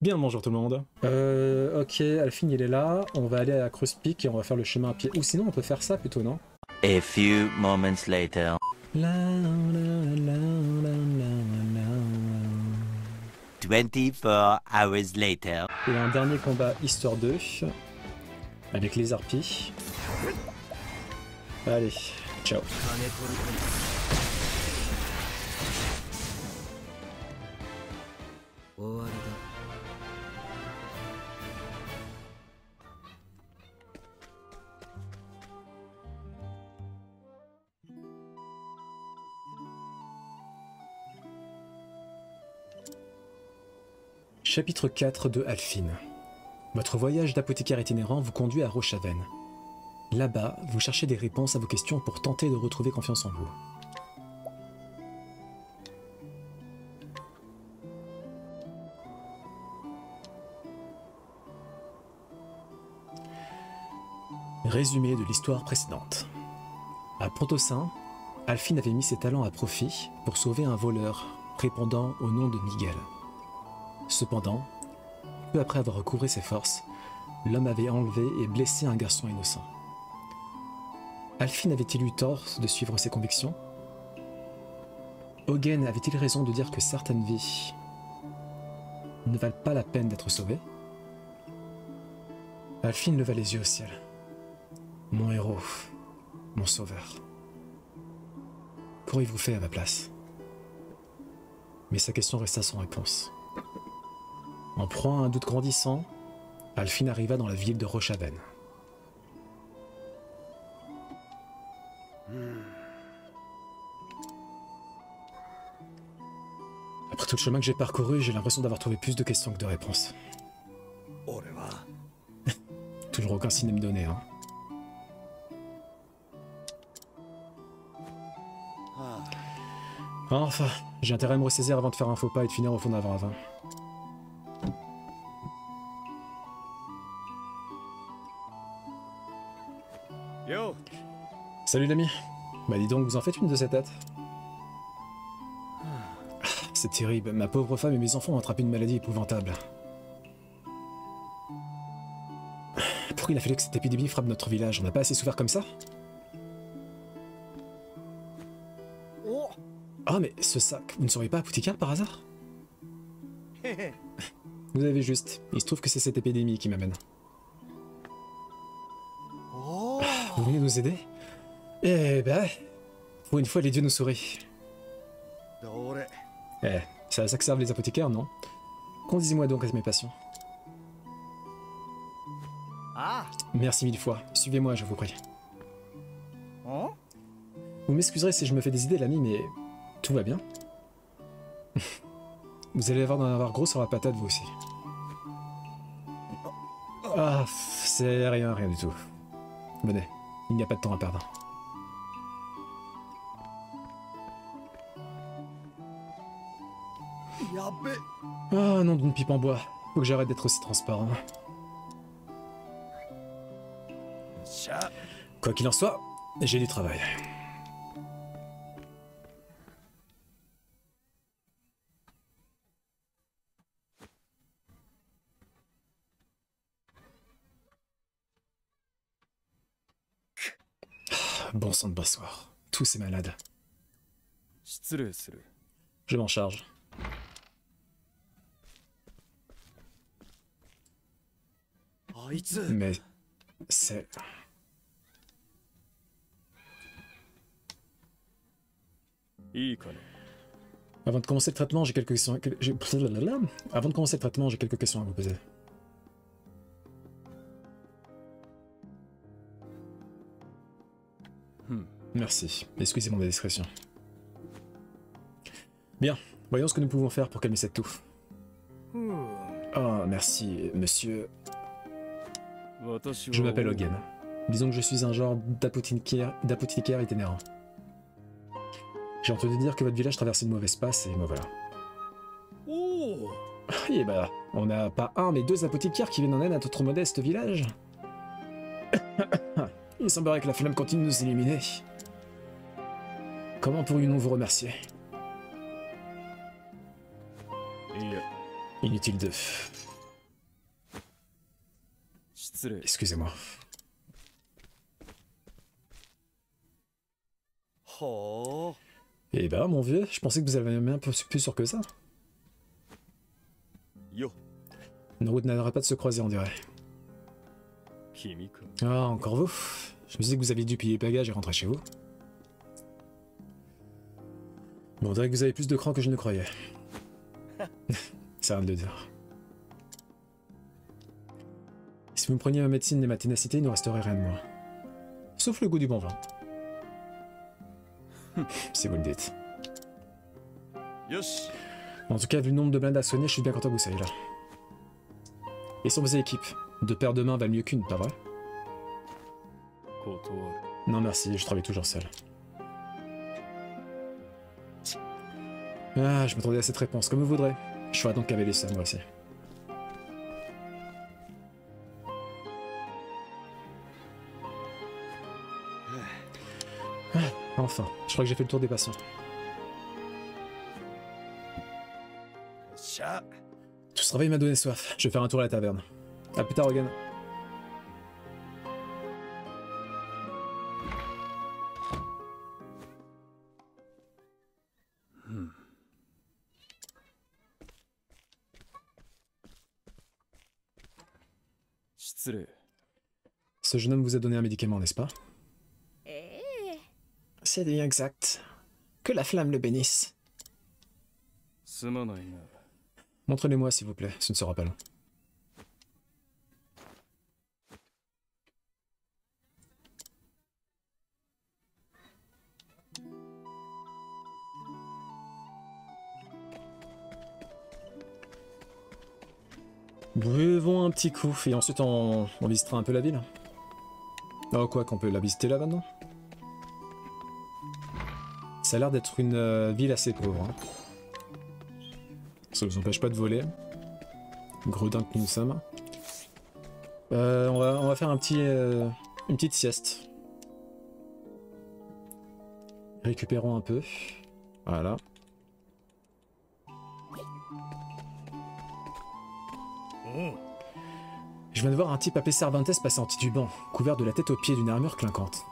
Bien le bonjour tout le monde. Ok, Alphine il est là, on va aller à Creuse Peak et on va faire le chemin à pied. Ou sinon on peut faire ça plutôt, non? A few moments later. 24 hours later. Et un dernier combat Histoire 2 avec les harpies. Allez, ciao. Chapitre 4 de Alphine. Votre voyage d'apothicaire itinérant vous conduit à Rochaven. Là-bas, vous cherchez des réponses à vos questions pour tenter de retrouver confiance en vous. Résumé de l'histoire précédente. À Pont-au-Saint, Alphine avait mis ses talents à profit pour sauver un voleur répondant au nom de Miguel. Cependant, peu après avoir recouvré ses forces, l'homme avait enlevé et blessé un garçon innocent. Alphine avait-il eu tort de suivre ses convictions? Hogan avait-il raison de dire que certaines vies ne valent pas la peine d'être sauvées? Alphine leva les yeux au ciel. Mon héros, mon sauveur. Qu'auriez-vous fait à ma place? Mais sa question resta sans réponse. En proie à un doute grandissant, Alphine arriva dans la ville de Rochaven. Après tout le chemin que j'ai parcouru, j'ai l'impression d'avoir trouvé plus de questions que de réponses. Toujours aucun signe à me donner, hein. Enfin, j'ai intérêt à me ressaisir avant de faire un faux pas et de finir au fond d'un ravin. Yo. Salut l'ami. Bah dis donc, vous en faites une de ces têtes. C'est terrible, ma pauvre femme et mes enfants ont attrapé une maladie épouvantable. Pourquoi il a fallu que cette épidémie frappe notre village? On n'a pas assez souffert comme ça? Ah mais ce sac, vous ne seriez pas apothicaire par hasard? Vous avez juste, il se trouve que c'est cette épidémie qui m'amène. Vous venez nous aider? Eh ben, pour une fois les dieux nous sourient. Eh, c'est à ça que servent les apothicaires, non? Conduisez-moi donc à mes patients. Merci mille fois, suivez-moi je vous prie. Vous m'excuserez si je me fais des idées l'ami, mais tout va bien. Vous allez en avoir gros sur la patate vous aussi. Ah, c'est rien du tout. Venez, il n'y a pas de temps à perdre. Ah, nom d'une pipe en bois. Faut que j'arrête d'être aussi transparent. Quoi qu'il en soit, j'ai du travail. Bon sang de bossoir. Tous ces malades. Je m'en charge. Mais c'est... Avant de commencer le traitement, j'ai quelques questions... Avant de commencer le traitement, j'ai quelques questions à vous poser. Merci. Excusez-moi de la discrétion. Bien. Voyons ce que nous pouvons faire pour calmer cette toux. Oh, merci, monsieur... Je m'appelle Hogan. Disons que je suis un genre d'apothicaire itinérant. J'ai entendu dire que votre village traversait une mauvaise passe et me voilà. Et bah, on n'a pas un mais deux apothicaires qui viennent en aide à notre modeste village. Il semblerait que la flamme continue de nous éliminer. Comment pourrions-nous vous remercier? Inutile de... 失礼。 Excusez-moi. ほ Eh ben, mon vieux, je pensais que vous avez un peu plus sûr que ça. う。よ。 Nos routes n'arrêteraient pas de se croiser, on dirait. 君か。 Ah, encore vous. Je me disais que vous aviez dû piller les bagages et rentrer chez vous. Bon, on dirait que vous avez plus de cran que je ne croyais. C'est rien de le dire. Si vous me preniez ma médecine et ma ténacité, il ne resterait rien de moi. Sauf le goût du bon vin. Si vous le dites. よし。 En tout cas, vu le nombre de blindes à soigner, je suis bien content que vous soyez là. Et sur vos équipes, deux paires de mains valent mieux qu'une, pas vrai? 断る。 Non merci, je travaille toujours seul. Ah, je m'attendais à cette réponse, comme vous voudrez. Je ferai donc cavaler ça, moi aussi. Ah, enfin, je crois que j'ai fait le tour des patients. よっしゃ。 Tout ce travail m'a donné soif, je vais faire un tour à la taverne. A plus tard, Hogan. Ce jeune homme vous a donné un médicament, n'est-ce pas? C'est bien exact. Que la flamme le bénisse. すまないな。 Montrez-les-moi, s'il vous plaît, ce ne sera pas long. Buvons un petit coup, et ensuite on visitera un peu la ville. Oh, quoi qu'on peut la visiter là maintenant. Ça a l'air d'être une ville assez pauvre. Hein. Ça ne vous empêche pas de voler. Gredin que nous sommes. On va faire une petite sieste. Récupérons un peu. Voilà. Je viens de voir un type appelé Cervantes passer en titubant, couvert de la tête aux pieds d'une armure clinquante.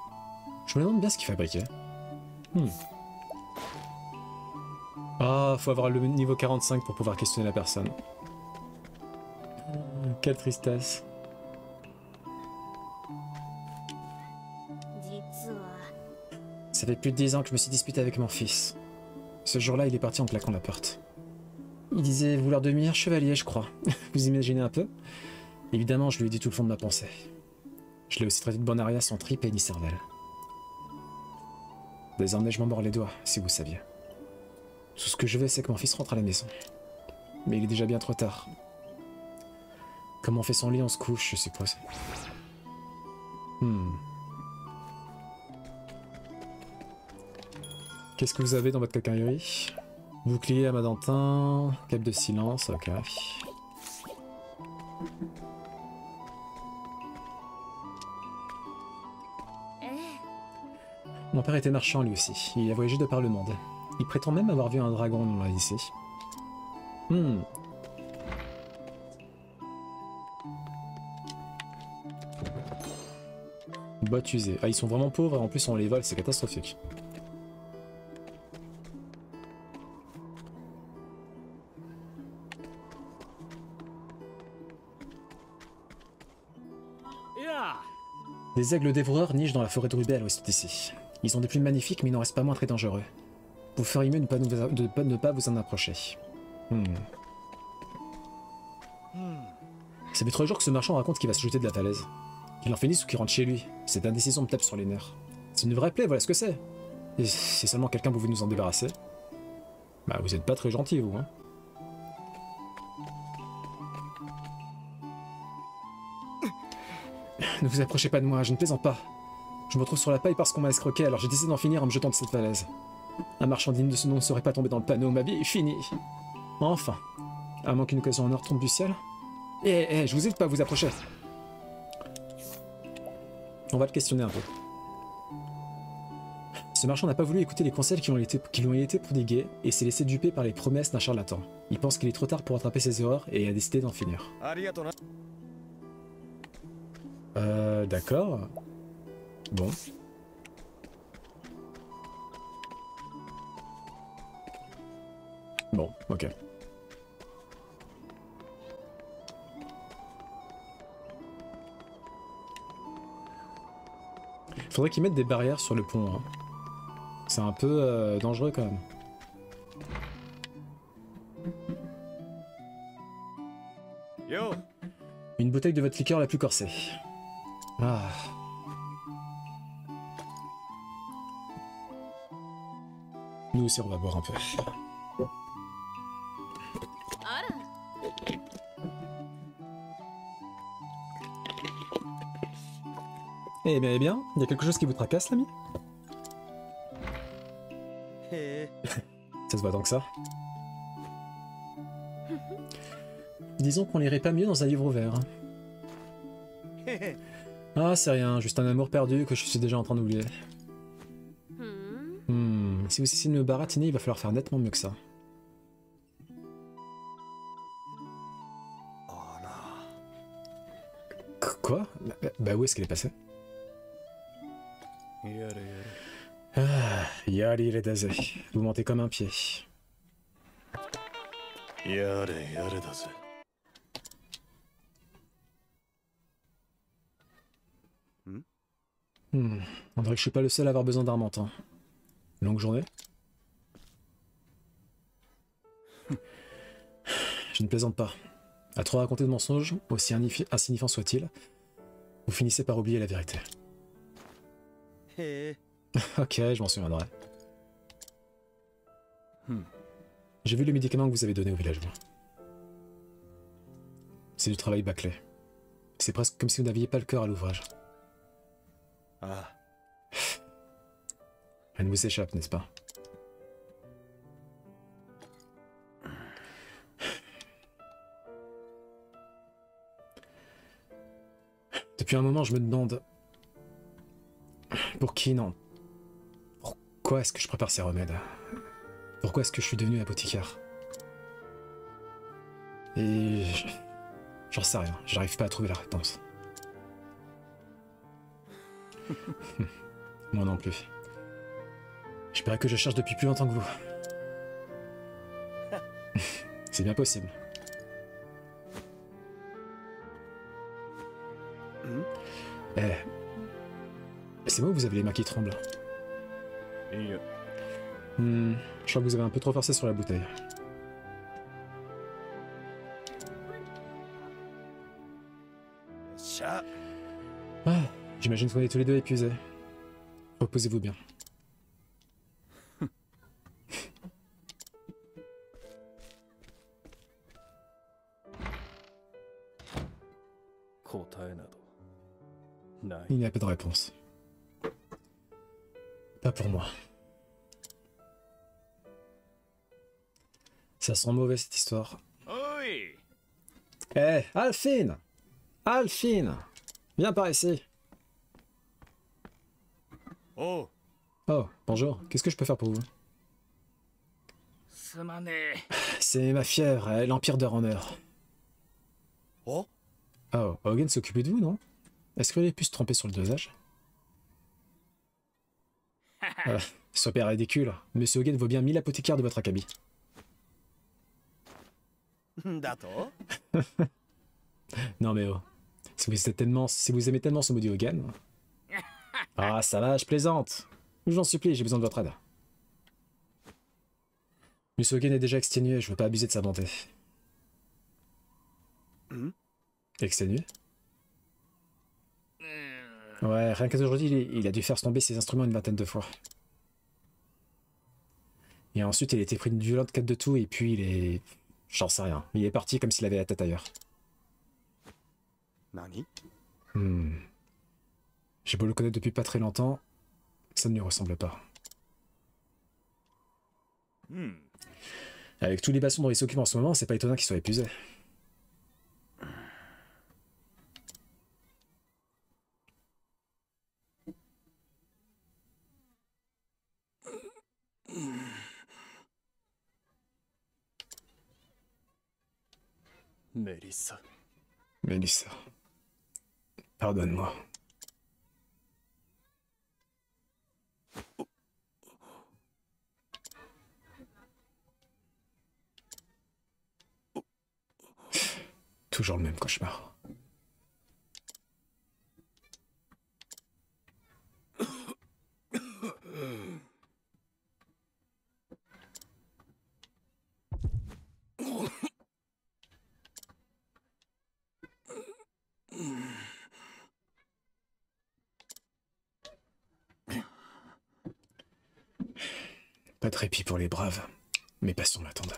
Je me demande bien ce qu'il fabriquait. Ah, faut avoir le niveau 45 pour pouvoir questionner la personne. Quelle tristesse. Ça fait plus de 10 ans que je me suis disputé avec mon fils. Ce jour-là, il est parti en claquant la porte. Il disait vouloir devenir chevalier, je crois. Vous imaginez un peu? Évidemment, je lui ai dit tout le fond de ma pensée. Je l'ai aussi traité de bon aria sans tripe et ni cervelle. Désormais, je m'en mords les doigts, si vous saviez. Tout ce que je veux, c'est que mon fils rentre à la maison. Mais il est déjà bien trop tard. Comme on fait son lit, on se couche, je suppose. Qu'est-ce que vous avez dans votre quincaillerie? Bouclier à Madentin, cape de silence, ok. Mon père était marchand lui aussi, il a voyagé de par le monde. Il prétend même avoir vu un dragon dans la lycée. Bottes usées. Ah, ils sont vraiment pauvres et en plus on les vole, c'est catastrophique. Des aigles dévoreurs nichent dans la forêt de Rubé à l'ouest d'ici. Ils ont des plumes magnifiques mais il n'en reste pas moins très dangereux. Vous feriez mieux de ne pas vous en approcher. Ça fait 3 jours que ce marchand raconte qu'il va se jeter de la falaise. Qu'il en finisse ou qu'il rentre chez lui. Cette indécision me tape sur les nerfs. C'est une vraie plaie, voilà ce que c'est. Et si seulement quelqu'un pouvait nous en débarrasser. Bah vous êtes pas très gentil vous, hein. Ne vous approchez pas de moi, je ne plaisante pas. Je me retrouve sur la paille parce qu'on m'a escroqué, alors j'ai décidé d'en finir en me jetant de cette falaise. Un marchand digne de ce nom ne serait pas tombé dans le panneau, ma vie est finie. Enfin, à moins qu'une occasion en or tombe du ciel. Je vous ai dit de pas vous approcher. On va le questionner un peu. Ce marchand n'a pas voulu écouter les conseils qui lui ont été prodigués et s'est laissé duper par les promesses d'un charlatan. Il pense qu'il est trop tard pour rattraper ses erreurs et a décidé d'en finir. D'accord. Bon. Bon, ok. Faudrait qu'ils mettent des barrières sur le pont, hein. C'est un peu dangereux quand même. Yo. Une bouteille de votre liqueur la plus corsée. Ah. Nous aussi on va boire un peu. Eh bien, il y a quelque chose qui vous tracasse, l'ami? Ça se voit tant que ça. Disons qu'on l'irait pas mieux dans un livre ouvert. Ah, c'est rien, juste un amour perdu que je suis déjà en train d'oublier. Si vous essayez de me baratiner, il va falloir faire nettement mieux que ça. Quoi? Bah où est-ce qu'elle est passée? Ah, yari redaze. Vous mentez comme un pied. On dirait que je suis pas le seul à avoir besoin d'Armentan. Longue journée? Je ne plaisante pas. À trop raconter de mensonges, aussi insignifiants soient-ils, vous finissez par oublier la vérité. Ok, je m'en souviendrai. J'ai vu le médicament que vous avez donné au villageois. C'est du travail bâclé. C'est presque comme si vous n'aviez pas le cœur à l'ouvrage. Ah. Elle vous échappe, n'est-ce pas? Depuis un moment, je me demande... Pour qui, non? Pourquoi est-ce que je prépare ces remèdes? Pourquoi est-ce que je suis devenu apothicaire? Et... J'en sais rien, j'arrive pas à trouver la réponse. Moi non plus. Je parie que je cherche depuis plus longtemps que vous. C'est bien possible. Eh... C'est moi ou vous avez les mains qui tremblent? Je crois que vous avez un peu trop forcé sur la bouteille. Ah, j'imagine qu'on est tous les deux épuisés. Reposez-vous bien. Il n'y a pas de réponse. Pas pour moi. Ça sent mauvais cette histoire. Eh, Alphine! Alphine! Viens par ici. Oh. Oh, bonjour. Qu'est-ce que je peux faire pour vous? C'est ma fièvre, l'Empire de Runner. Oh. Oh, Hogan s'est occupé de vous, non? Est-ce qu'il aurait pu se tromper sur le dosage? Soyez ridicule. Monsieur Hogan vaut bien 1000 apothicaires de votre acabit. Non mais oh. Si vous aimez tellement ce maudit Hogan... Ah, ça va, je plaisante. Je vous en supplie, j'ai besoin de votre aide. Monsieur Hogan est déjà exténué, je veux pas abuser de sa bonté. Exténué? Ouais, rien qu'aujourd'hui, il a dû faire tomber ses instruments une vingtaine de fois. Et ensuite, il a été pris d'une violente quête de tout, et puis il est... J'en sais rien. Il est parti comme s'il avait la tête ailleurs. Nani? J'ai beau le connaître depuis pas très longtemps, ça ne lui ressemble pas. Avec tous les bâtons dont il s'occupe en ce moment, c'est pas étonnant qu'il soit épuisé. Mélissa. Mélissa. Pardonne-moi. Toujours le même cauchemar. Pas de répit pour les braves. Mes passions m'attendent.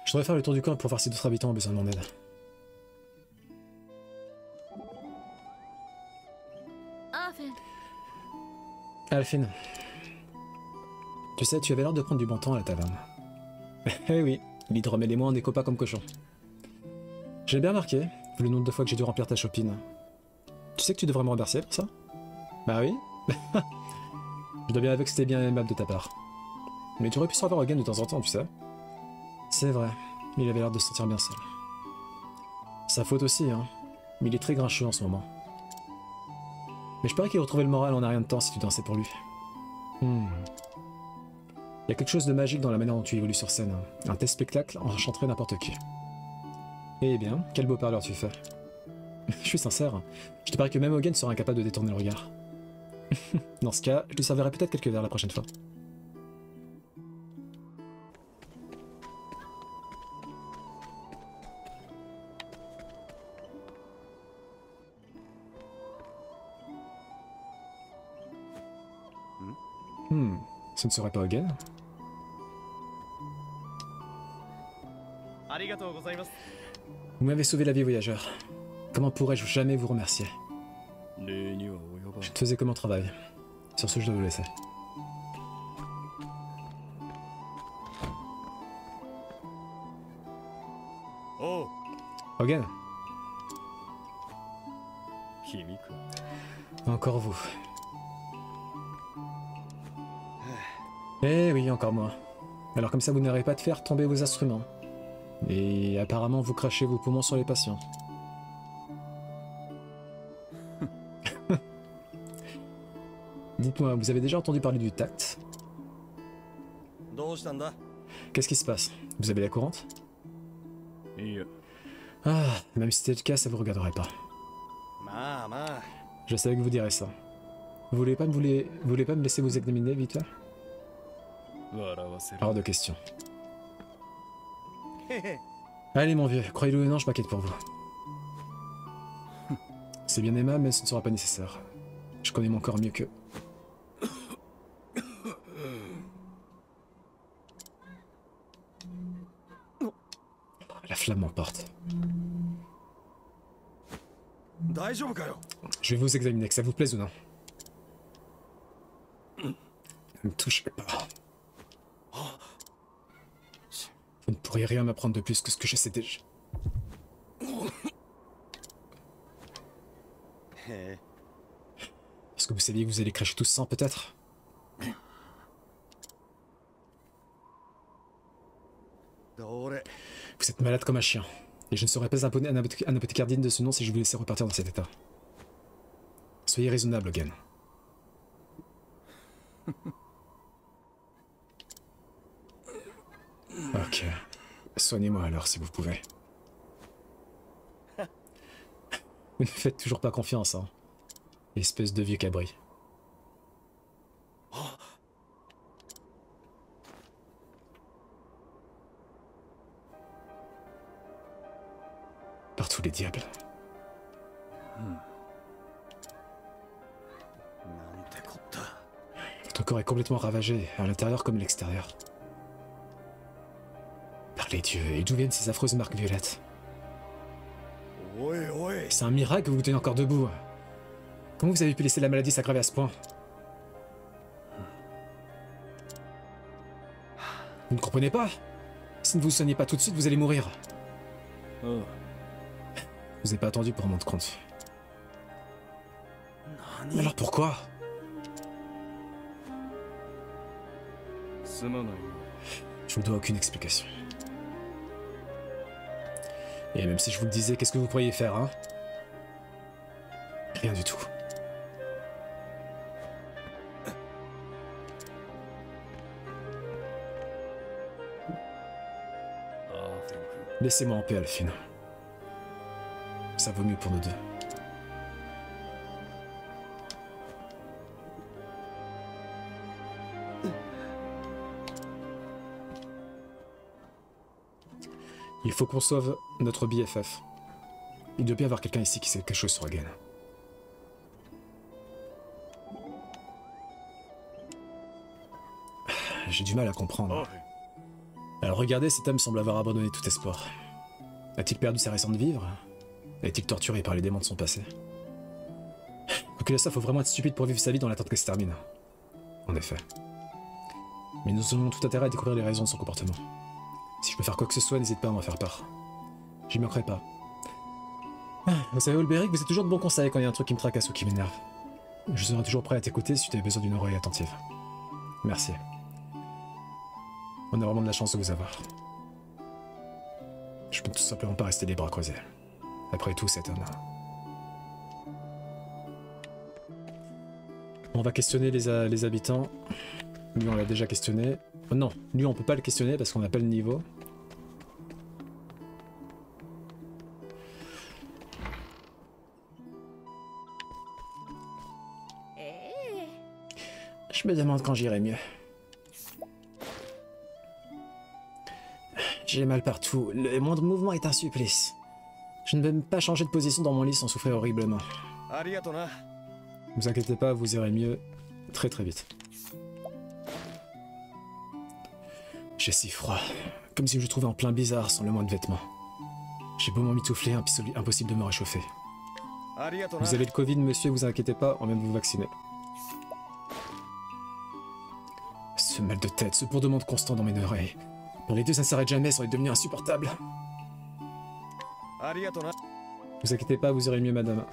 Je devrais faire le tour du camp pour voir si d'autres habitants ont besoin de mon aide. Alphine. Tu sais, tu avais l'air de prendre du bon temps à la taverne. Eh oui, l'hydromel et moi on est copains comme cochons. J'ai bien marqué, vu le nombre de fois que j'ai dû remplir ta chopine. Tu sais que tu devrais me remercier pour ça? Bah oui. Je dois bien avouer que c'était bien aimable de ta part. Mais tu aurais pu se revoir Hogan de temps en temps, tu sais. C'est vrai, il avait l'air de se sentir bien seul. Sa faute aussi, hein. Mais il est très grincheux en ce moment. Mais je parie qu'il retrouvait le moral en un rien de temps si tu dansais pour lui. Il y a quelque chose de magique dans la manière dont tu évolues sur scène. Un tel spectacle enchanterait n'importe qui. Eh bien, quel beau parleur tu fais. Je suis sincère, je te parie que même Hogan serait incapable de détourner le regard. Dans ce cas, je lui servirai peut-être quelques verres la prochaine fois. Ce ne serait pas Hogan? Vous m'avez sauvé la vie, voyageur. Comment pourrais-je jamais vous remercier? Je te faisais comme mon travail. Sur ce, je dois vous laisser. Oh. Hogan? Encore vous. Eh oui, encore moi. Alors comme ça, vous n'arrivez pas de faire tomber vos instruments. Et apparemment, vous crachez vos poumons sur les patients. Dites-moi, vous avez déjà entendu parler du tact? Qu'est-ce qui se passe? Vous avez la courante? Ah, même si c'était le cas, ça vous regarderait pas. Je savais que vous direz ça. Vous voulez pas me laisser vous examiner vite fait? Hors de question. Allez mon vieux, croyez-le ou non, je m'inquiète pour vous. C'est bien aimable, mais ce ne sera pas nécessaire. Je connais mon corps mieux que... La flamme m'emporte. Je vais vous examiner, que ça vous plaise ou non. Ne me touchez pas. Vous ne pourriez rien m'apprendre de plus que ce que je sais déjà. Parce que vous saviez que vous allez cracher tout ce sang, peut-être? Vous êtes malade comme un chien. Et je ne serais pas un apothicaire digne de ce nom si je vous laissais repartir dans cet état. Soyez raisonnable, Hogan. Ok. Soignez-moi alors, si vous pouvez. Vous ne faites toujours pas confiance, hein. Espèce de vieux cabri. Par tous les diables. Votre corps est complètement ravagé, à l'intérieur comme à l'extérieur. Par les dieux, et d'où viennent ces affreuses marques violettes? C'est un miracle que vous vous tenez encore debout. Comment vous avez pu laisser la maladie s'aggraver à ce point? Vous ne comprenez pas? Si ne vous soignez pas tout de suite, vous allez mourir. Vous n'avez pas attendu pour me rendre compte. Mais alors pourquoi? Je vous dois aucune explication. Et même si je vous le disais, qu'est-ce que vous pourriez faire, hein? Rien du tout. Laissez-moi en paix, Alphine. Ça vaut mieux pour nous deux. Il faut qu'on sauve notre BFF. Il doit bien y avoir quelqu'un ici qui sait quelque chose sur Hagen. J'ai du mal à comprendre. Alors regardez, cet homme semble avoir abandonné tout espoir. A-t-il perdu sa raison de vivre? Est-il torturé par les démons de son passé? Quoi qu'il en soit, faut vraiment être stupide pour vivre sa vie dans l'attente que se termine. En effet. Mais nous avons tout intérêt à découvrir les raisons de son comportement. Si je peux faire quoi que ce soit, n'hésite pas à m'en faire part. J'y manquerai pas. Vous savez, Olberic, vous êtes toujours de bons conseils quand il y a un truc qui me tracasse ou qui m'énerve. Je serai toujours prêt à t'écouter si tu as besoin d'une oreille attentive. Merci. On a vraiment de la chance de vous avoir. Je peux tout simplement pas rester les bras croisés. Après tout, c'est un... On va questionner les habitants. Lui, on l'a déjà questionné. Oh non, lui, on peut pas le questionner parce qu'on n'a pas le niveau. Je me demande quand j'irai mieux. J'ai mal partout. Le moindre mouvement est un supplice. Je ne peux même pas changer de position dans mon lit sans souffrir horriblement. Ne vous inquiétez pas, vous irez mieux très très vite. J'ai si froid, comme si je me trouvais en plein blizzard sans le moindre vêtement. J'ai beau m'emmitoufler, impossible de me réchauffer. Vous avez le Covid, monsieur, vous inquiétez pas, on vient de vous vacciner. Ce mal de tête, ce bourdonnement constant dans mes oreilles. Pour les deux, ça ne s'arrête jamais, ça est devenu insupportable. Vous inquiétez pas, vous irez mieux, madame.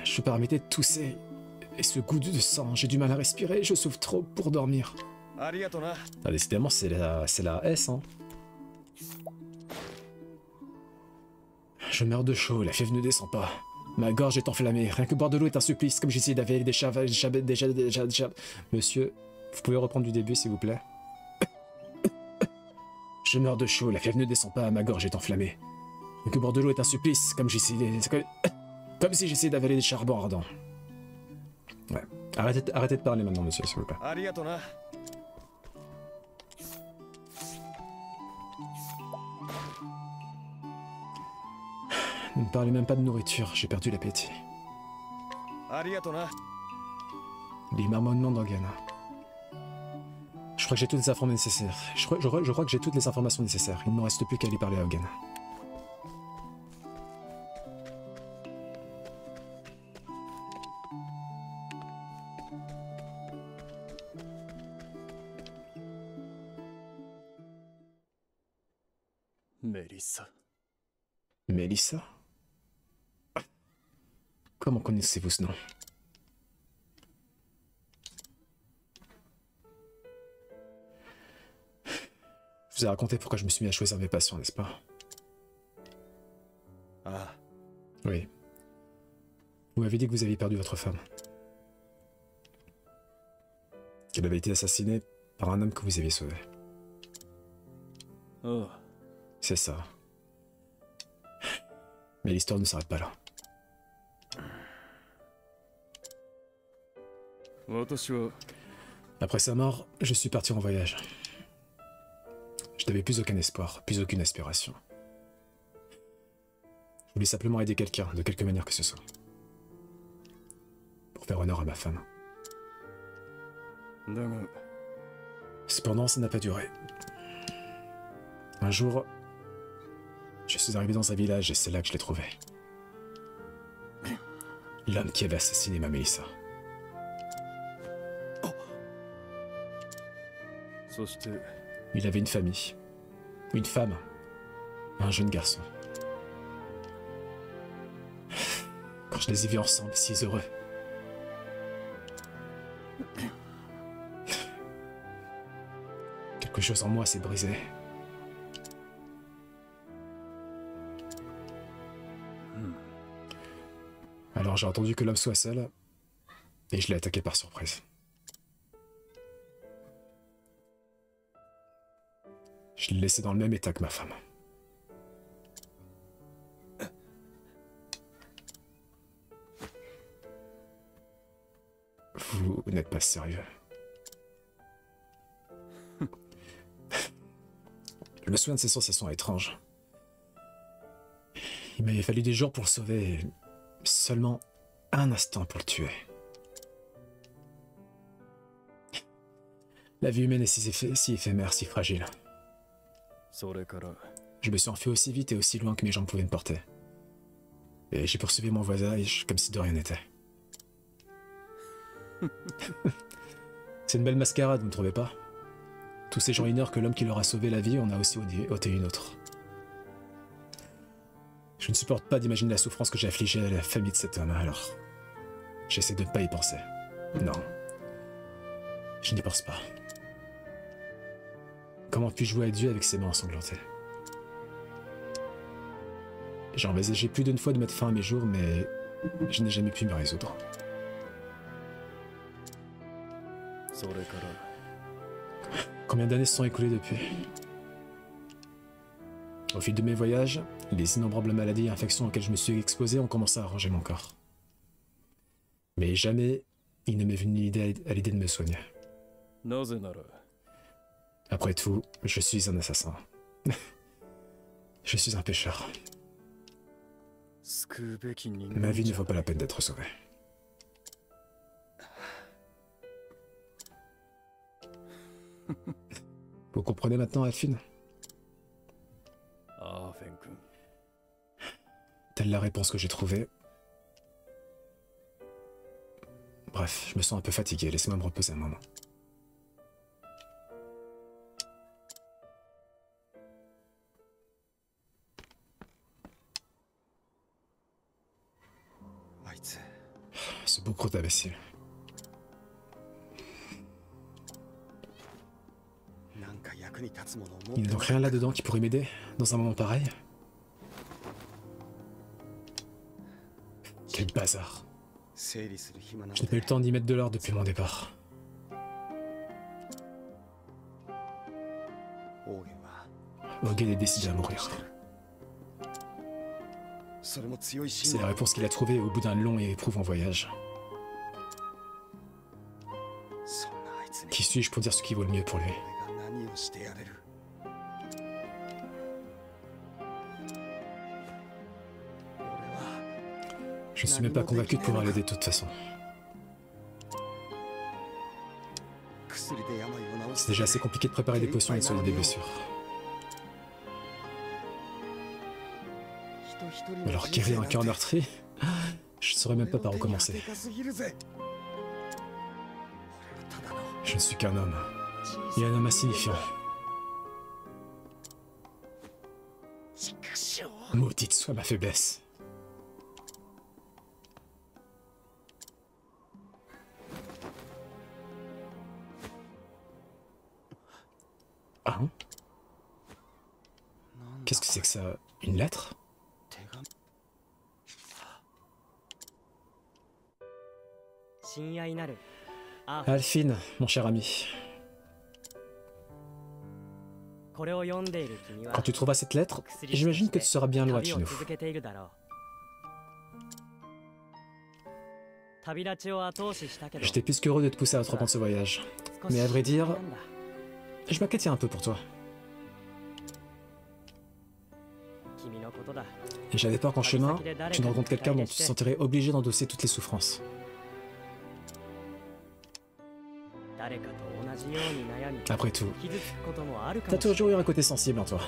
Je peux arrêter de tousser. Et ce goût de sang, j'ai du mal à respirer, je souffre trop pour dormir. Ah, décidément, c'est la S, hein. Je meurs de chaud, la fièvre ne descend pas. Ma gorge est enflammée, rien que boire de l'eau est un supplice, comme j'essaie d'avaler des chavales, déjà... Monsieur, vous pouvez reprendre du début, s'il vous plaît? Je meurs de chaud, la fièvre ne descend pas, ma gorge est enflammée. Rien que boire de l'eau est un supplice, comme si j'essayais d'avaler des charbons ardents. Ouais. Arrêtez de parler maintenant, monsieur, s'il vous plaît. Ne me parlez même pas de nourriture, j'ai perdu l'appétit. Les marmonnements d'Hagen. Je crois que j'ai toutes les informations nécessaires. Je crois que j'ai toutes les informations nécessaires. Il ne me reste plus qu'à aller parler à Hagen. Mélissa. Mélissa? Comment connaissez-vous ce nom? Je vous ai raconté pourquoi je me suis mis à choisir mes patients, n'est-ce pas? Ah. Oui. Vous m'avez dit que vous aviez perdu votre femme. Qu'elle avait été assassinée par un homme que vous aviez sauvé. Oh. C'est ça. Mais l'histoire ne s'arrête pas là. Après sa mort, je suis parti en voyage. Je n'avais plus aucun espoir, plus aucune aspiration. Je voulais simplement aider quelqu'un, de quelque manière que ce soit. Pour faire honneur à ma femme. Cependant, ça n'a pas duré. Un jour, je suis arrivé dans un village et c'est là que je l'ai trouvé. L'homme qui avait assassiné ma Mélissa. Il avait une famille, une femme, un jeune garçon. Quand je les ai vus ensemble, si heureux. Quelque chose en moi s'est brisé. Alors j'ai entendu que l'homme soit seul, et je l'ai attaqué par surprise. Je l'ai laissé dans le même état que ma femme. Vous n'êtes pas sérieux. Je me souviens de ces sensations étranges. Il m'avait fallu des jours pour le sauver, et seulement un instant pour le tuer. La vie humaine est si éphémère, si fragile. Je me suis enfui aussi vite et aussi loin que mes jambes pouvaient me porter. Et j'ai poursuivi mon voisinage comme si de rien n'était. C'est une belle mascarade, vous ne trouvez pas? Tous ces gens ignorent que l'homme qui leur a sauvé la vie en a aussi ôté une autre. Je ne supporte pas d'imaginer la souffrance que j'ai affligée à la famille de cet homme, alors j'essaie de ne pas y penser. Non, je n'y pense pas. Comment puis-je jouer à Dieu avec ses mains ensanglantées? J'ai envisagé plus d'une fois de mettre fin à mes jours, mais je n'ai jamais pu me résoudre. Combien d'années se sont écoulées depuis? Au fil de mes voyages, les innombrables maladies et infections auxquelles je me suis exposé ont commencé à arranger mon corps. Mais jamais il ne m'est venu à l'idée de me soigner. Après tout, je suis un assassin. Je suis un pécheur. Ma vie ne vaut pas la peine d'être sauvée. Vous comprenez maintenant, Alphine? Telle la réponse que j'ai trouvée. Bref, je me sens un peu fatigué, laissez-moi me reposer un moment. Ce beau gros d'imbécile. Il n'y a donc rien là-dedans qui pourrait m'aider dans un moment pareil? Quel bazar. Je n'ai pas eu le temps d'y mettre de l'ordre depuis mon départ. Hogen est décidé à mourir. C'est la réponse qu'il a trouvée au bout d'un long et éprouvant voyage. Qui suis-je pour dire ce qui vaut le mieux pour lui? Je ne suis même pas convaincu de pouvoir l'aider de toute façon. C'est déjà assez compliqué de préparer des potions et de soigner des blessures. Alors guérir un cœur meurtri, je ne saurais même pas par où commencer. Je ne suis qu'un homme, et un homme insignifiant. Maudite soit ma faiblesse. Ah? Qu'est-ce que c'est que ça? Une lettre? Alphine, mon cher ami. Quand tu trouveras cette lettre, j'imagine que tu seras bien loin de chez nous. J'étais plus qu'heureux de te pousser à entreprendre ce voyage. Mais à vrai dire, je m'inquiétais un peu pour toi. Et j'avais peur qu'en chemin, tu ne rencontres quelqu'un dont tu te sentirais obligé d'endosser toutes les souffrances. Après tout, t'as toujours eu un côté sensible en toi.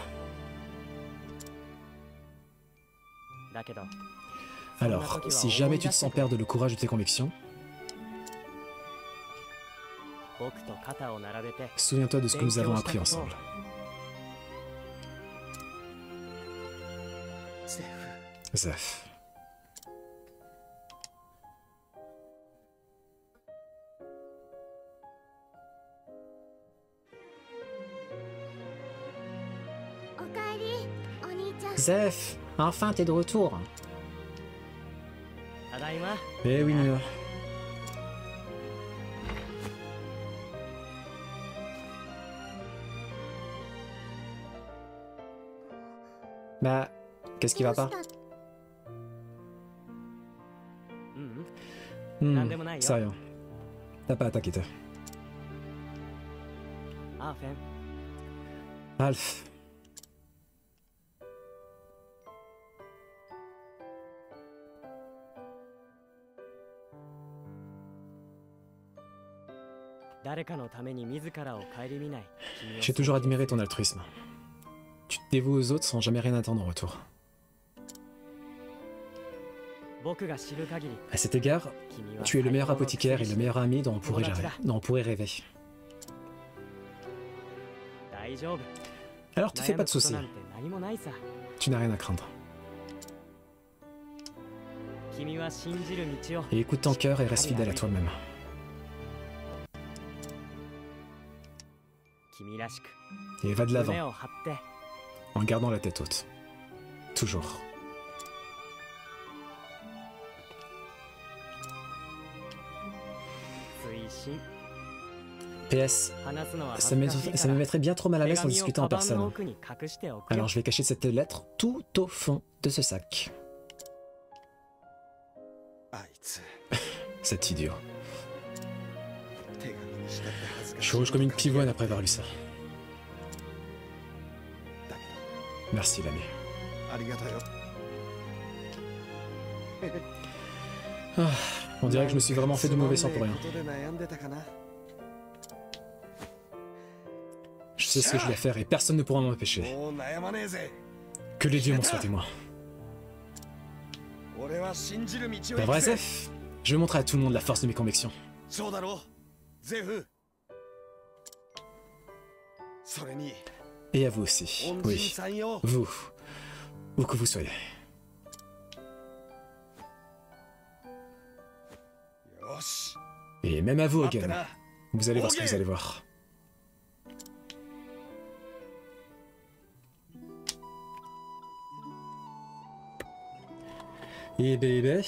Alors, si jamais tu te sens perdre le courage de tes convictions, souviens-toi de ce que nous avons appris ensemble. Zeph. Zef, enfin t'es de retour. ただいま。 Eh oui, Mia. Bah, qu'est-ce qui va pas? うんうん。 Hmm, c'est rien. T'as pas à t'inquiéter. アーフェン。 Alf, 誰かのために自らを顧みない。君を j'ai toujours admiré ton altruisme. Tu te dévoues aux autres sans jamais rien attendre en retour. 僕が知る限り、 À cet égard, 君は tu es le meilleur 最高の apothicaire et le meilleur ami dont on pourrait rêver. 大丈夫。 Alors te fais 悩 pas む de こと soucis, なんて何もないさ。 tu n'as rien à craindre. 君は信じる道を。 Et écoute ton cœur et reste fidèle à toi-même. 君らしく Et va de 胸 l'avant, を張って。 en gardant la tête haute. Toujours. 推進。 PS, 話すのは恥 ça ず me, かしいか ça me ら。 mettrait bien trop mal à 手 l'aise d'en 紙を discuter カ en バンの personne. 奥に隠しておくよ。 Alors je vais cacher cette lettre tout au fond de ce sac. あいつ Cet idiot. 手紙にしたって恥ずかしい Change comme une pivoine après avoir lu ça. だけ Merci l'ami. どありがとうよ Ah, on dirait que je me suis vraiment fait de mauvais sang pour rien. ことで悩んでたかな Je sais ce que je vais faire et personne ne pourra m'en empêcher. もう悩まねえぜ Que les dieux m'en soient témoins. 俺は信じる道を Pas 行 vrai, くぜ Zef? Je vais montrer à tout le monde la force de mes convictions. そうだろゼフそれに Et à vous aussi. 恩人 Oui. さんよ Vous. Où que vous soyez. よし Et même à vous, 待って Hogan. な Vous allez voir ce que vous allez voir. Et bébé.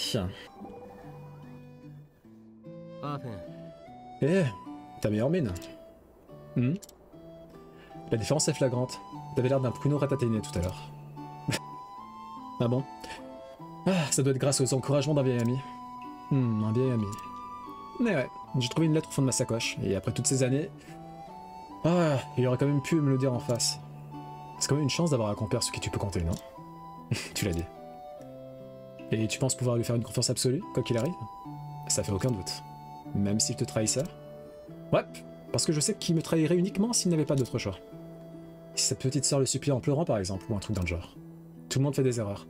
アーフェン。 Eh, ta meilleure mine. Hmm. La différence est flagrante. T'avais l'air d'un pruneau ratatainé tout à l'heure. Ah bon? Ah, ça doit être grâce aux encouragements d'un vieil ami. Un vieil ami. Mais ouais, j'ai trouvé une lettre au fond de ma sacoche, et après toutes ces années... Ah, il aurait quand même pu me le dire en face. C'est quand même une chance d'avoir un compère sur qui tu peux compter, non? Tu l'as dit. Et tu penses pouvoir lui faire une confiance absolue, quoi qu'il arrive? Ça fait aucun doute. Même s'il te trahissait? Ouais, parce que je sais qu'il me trahirait uniquement s'il n'avait pas d'autre choix. Si sa petite sœur le suppliait en pleurant par exemple, ou un truc dans le genre. Tout le monde fait des erreurs.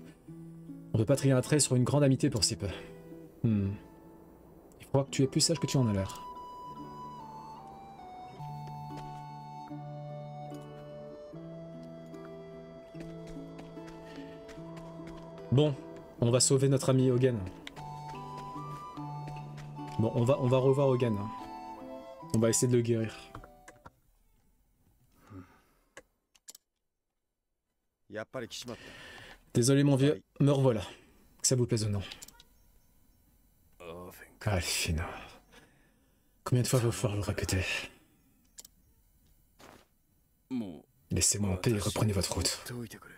On peut pas trier un trait sur une grande amitié pour si peu. Il faut que tu es plus sage que tu en as l'air. Bon, on va sauver notre ami Hogan. Bon, on va revoir Hogan. On va essayer de le guérir. やっぱり来ちまった Désolé mon vieux, me revoilà. Que ça vous plaise ou non. アーフェンか Alfina. Combien de fois va falloir le répéter? も Laissez-moi en paix et reprenez votre う route. 放っておいてくれ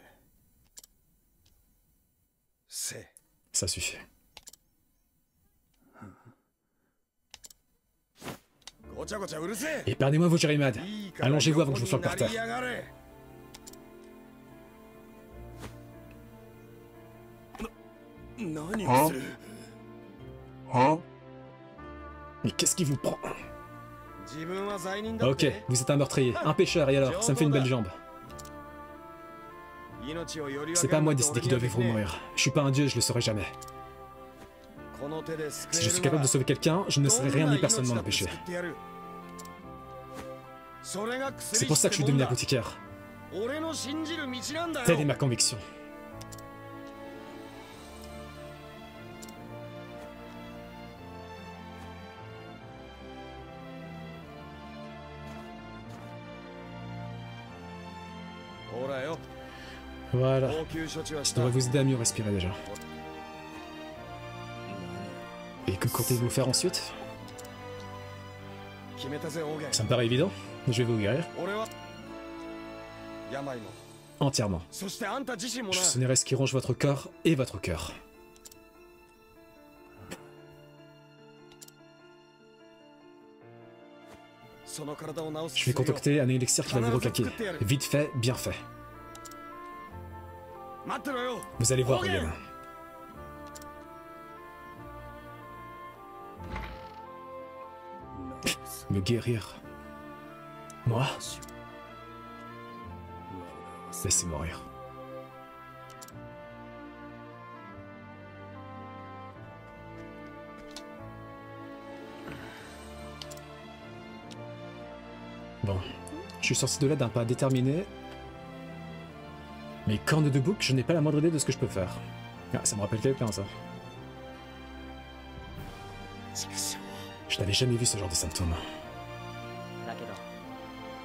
せ Ça suffit. ごちゃごちゃうるせえ Épargnez-moi vos jérémades. いいから Allongez-vous avant que je vous flanque par 横 terre. になりやがれ何をする Mais qu'est-ce qui vous prend? 自分は罪人だっ Ok, て vous êtes un meurtrier, un pêcheur, et alors, ça me fait une belle jambe. 命をより分 C'est け pas à る moi なん de て décider 俺 qui には doit で vivre き ou ねえ mourir. Je suis pas un dieu, je le saurai jamais. この手で救 Si え je る suis な capable ら de sauver quelqu'un, je ne ど laisserai ん rien な ni personne 命 m'en だって empêcher. 救ってやるそれが C'est 薬 pour ça que je suis っても devenu んだ apothicaire. 俺の信じる道なんだ Telle est よ ma conviction. Voilà. 応急処置はし Ça た devrait vous aider à mieux respirer déjà. Et que comptez-vous faire ensuite? 決めたぜ王元 Ça me paraît évident. Je vais vous guérir 俺は病も entièrement. そしてあんた自身もな Je sonnerai ce qui ronge votre corps et votre cœur. その体を治す Je vais 薬を concocter un élixir qui va vous requinquer. Vite fait, bien fait. 待ってろよ Vous allez voir, Ok. William. Me guérir. Moi? Laissez mourir. Bon, je suis sorti de là d'un pas déterminé. Mais corne de bouc, je n'ai pas la moindre idée de ce que je peux faire. Ah, ça me rappelle quelqu'un, ça. Je n'avais jamais vu ce genre de symptômes. だけど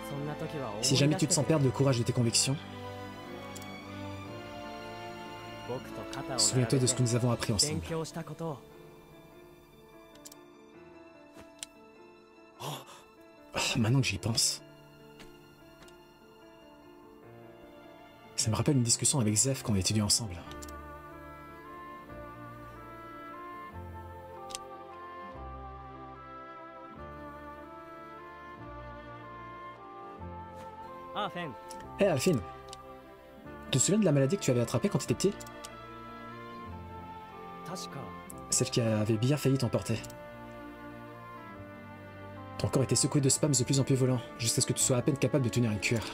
そんな時は思い出 Si して jamais tu te sens perdre le courage de tes convictions, 僕と肩を souviens-toi 並 de べ ce que て nous avons appris 勉 ensemble. 強したことを Ah, maintenant que j'y pense. Ça me rappelle une discussion avec Zeph quand on étudiait ensemble. ああフェン Hé Alphine, tu te souviens de la maladie que tu avais attrapée quand tu étais petit? 確か Celle qui avait bien failli t'emporter. Ton corps était secoué de spams de plus en plus violents, jusqu'à ce que tu sois à peine capable de tenir une cuillère.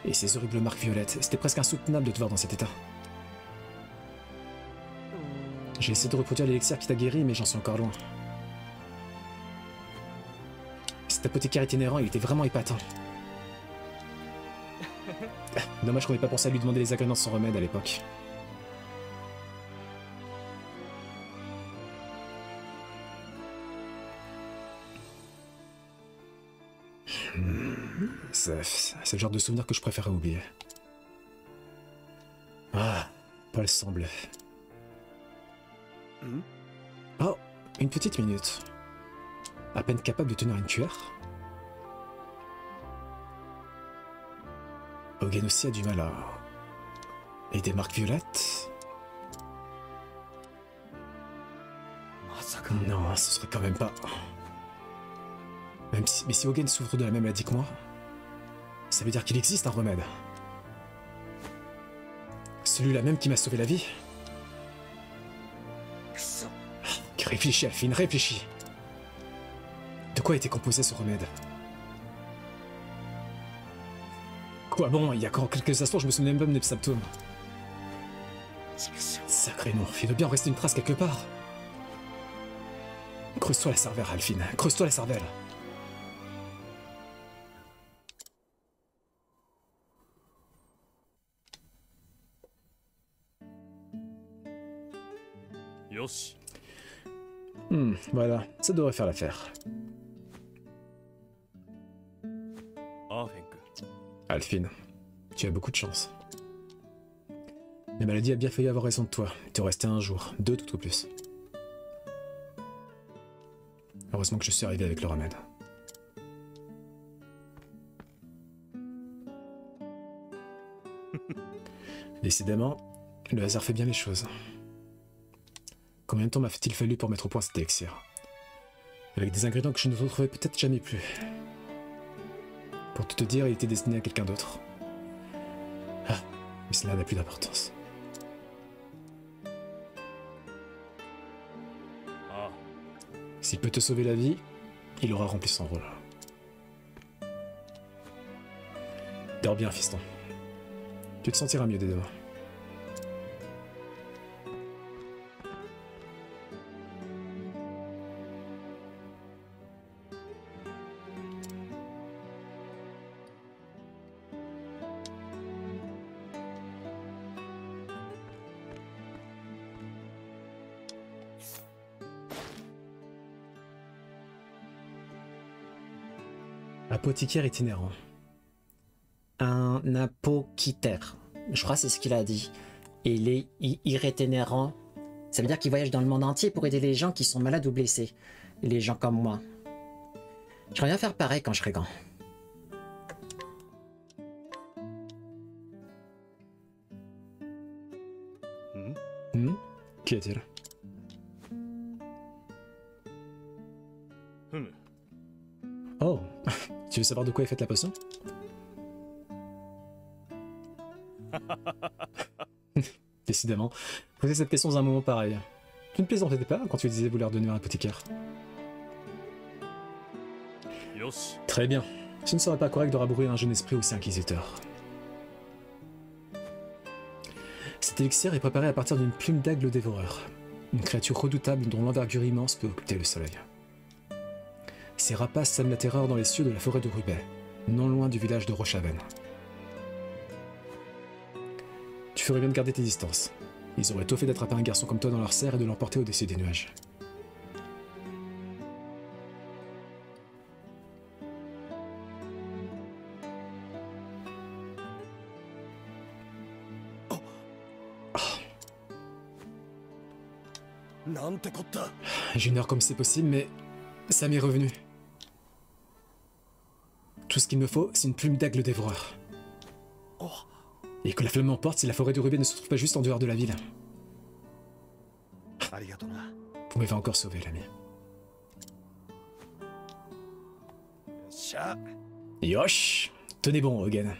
Et ces horribles marques violettes, c'était presque insoutenable de te voir dans cet état. J'ai essayé de reproduire l'élixir qui t'a guéri, mais j'en suis encore loin. Cet apothicaire itinérant, il était vraiment épatant. Dommage qu'on n'ait pas pensé à lui demander les ingrédients de son remède à l'époque. C'est le genre de souvenir que je préférais oublier. Ah, Paul semble. Oh, une petite minute. À peine capable de tenir une cuillère. Hogan aussi a du mal à... Et des marques violettes? まさか Non, ce serait quand même pas... Mais si Hogan souffre de la même maladie que moi, ça veut dire qu'il existe un remède. Celui-là même qui m'a sauvé la vie. くそ Réfléchis, Alphine, réfléchis. De quoi était composé ce remède? Quoi bon, il y a encore quelques instants, je me souvenais même pas de mes symptômes. 畜生 Sacré nom, il doit bien en rester une trace quelque part. Creuse-toi la cervelle, Alphine, creuse-toi la cervelle. Voilà, ça devrait faire l'affaire. アーフェンク Alphine, tu as beaucoup de chance. La maladie a bien failli avoir raison de toi. Il te restait un jour, 2 tout au plus. Heureusement que je suis arrivé avec le remède. Décidément, le hasard fait bien les choses. Combien de temps m'a-t-il fallu pour mettre au point cet élixir? Avec des ingrédients que je ne retrouverai peut-être jamais plus. Pour tout te dire, il était destiné à quelqu'un d'autre. Ah, mais cela n'a plus d'importance. S'il peut te sauver la vie, il aura rempli son rôle. Dors bien, fiston. Tu te sentiras mieux dès demain. Apothicaire itinérant. Un apoquitaire. Je crois que c'est ce qu'il a dit. Et il est itinérant. Ça veut dire qu'il voyage dans le monde entier pour aider les gens qui sont malades ou blessés. Les gens comme moi. J'aimerais bien faire pareil quand je serai grand. Qui est-il? Oh, tu veux savoir de quoi est faite la potion? Décidément, poser cette question dans un moment pareil. Tu ne plaisantais pas quand tu disais vouloir devenir un apothicaire? Très bien. Ce ne serait pas correct de rabrouer un jeune esprit aussi inquisiteur. Cet élixir est préparé à partir d'une plume d'aigle dévoreur, une créature redoutable dont l'envergure immense peut occulter le soleil. Ces rapaces sèment la terreur dans les cieux de la forêt de Rubet, non loin du village de Rochaven. Tu ferais bien de garder tes distances. Ils auraient tôt fait d'attraper un garçon comme toi dans leur serre et de l'emporter au-dessus des nuages. J'ignore comme c'est possible, mais ça m'est revenu. Tout ce qu'il me faut, c'est une plume d'aigle dévoreur. Et que la flamme m'emporte si la forêt de Rubé ne se trouve pas juste en dehors de la ville. Vous m'avez encore sauvé, l'ami. Yosh! Tenez bon, Hogan.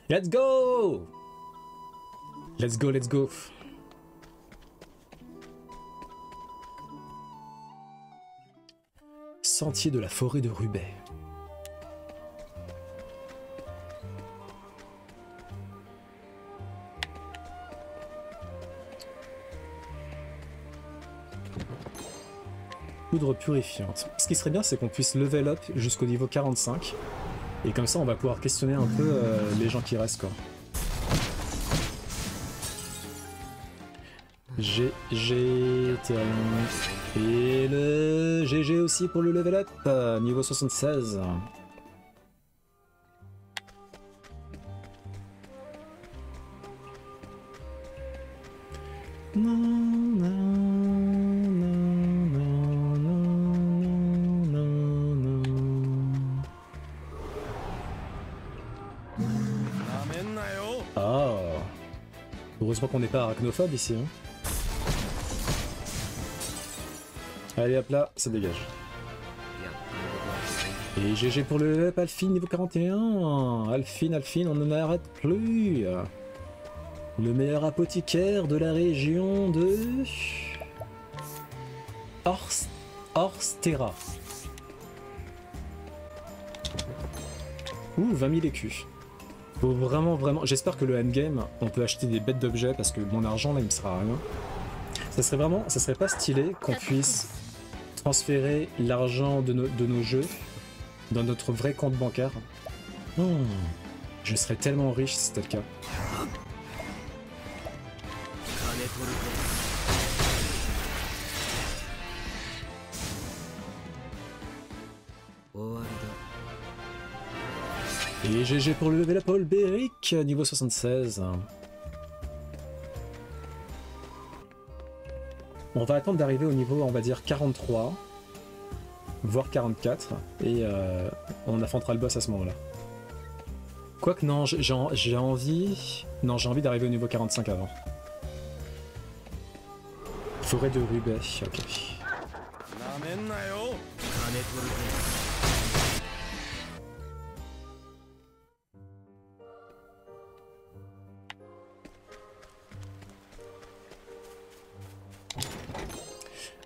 Let's go! Let's go, let's go. Sentier de la forêt de Rubet. Poudre purifiante. Ce qui serait bien, c'est qu'on puisse level up jusqu'au niveau 45. Et comme ça, on va pouvoir questionner un peu les gens qui restent, quoi. GG, et le GG aussi pour le level up, niveau 76. Ah, heureusement qu'on n'est pas arachnophobe ici, hein. Allez hop là, ça dégage. Et GG pour le up, Alphine niveau 41. Alphine, on ne n'arrête plus. Le meilleur apothicaire de la région de... Orstera. Ouh, 20 000 écus. Faut vraiment... J'espère que le endgame, on peut acheter des bêtes d'objets parce que mon argent là, il me sert à rien. Ça serait pas stylé qu'on puisse transférer l'argent de nos jeux dans notre vrai compte bancaire. Je serais tellement riche si c'était le cas. Et GG pour le level up Olberic, niveau 76. On va attendre d'arriver au niveau, on va dire, 43, voire 44, et on affrontera le boss à ce moment-là. Quoique non, j'ai envie... Non, j'ai envie d'arriver au niveau 45 avant. Forêt de Rubet, ok.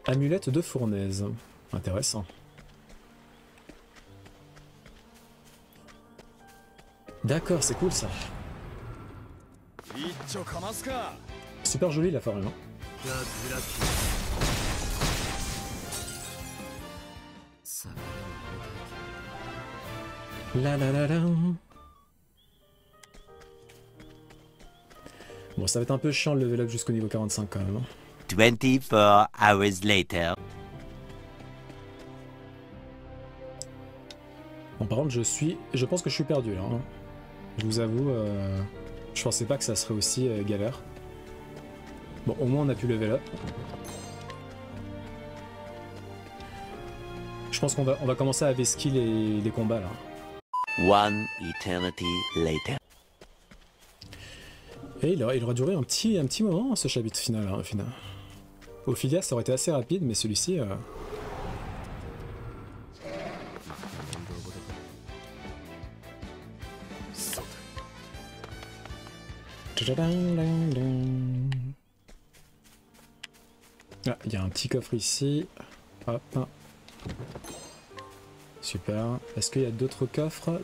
Amulette de fournaise. Intéressant. D'accord, c'est cool ça. Super joli la forêt, hein. La la la la. Bon, ça va être un peu chiant le level up jusqu'au niveau 45 quand même. 24 hours later. Bon, par contre, je pense que je suis perdu là. Hein. Je vous avoue, je pensais pas que ça serait aussi galère. Bon, au moins on a pu level up. Je pense qu'on va commencer à vesquiller les combats là. One eternity later. Et il aurait duré un petit moment ce chapitre final. Hein, au final. Ophilia ça aurait été assez rapide, mais celui-ci... Ah, il y a un petit coffre ici. Hop. Super. Est-ce qu'il y a d'autres coffres?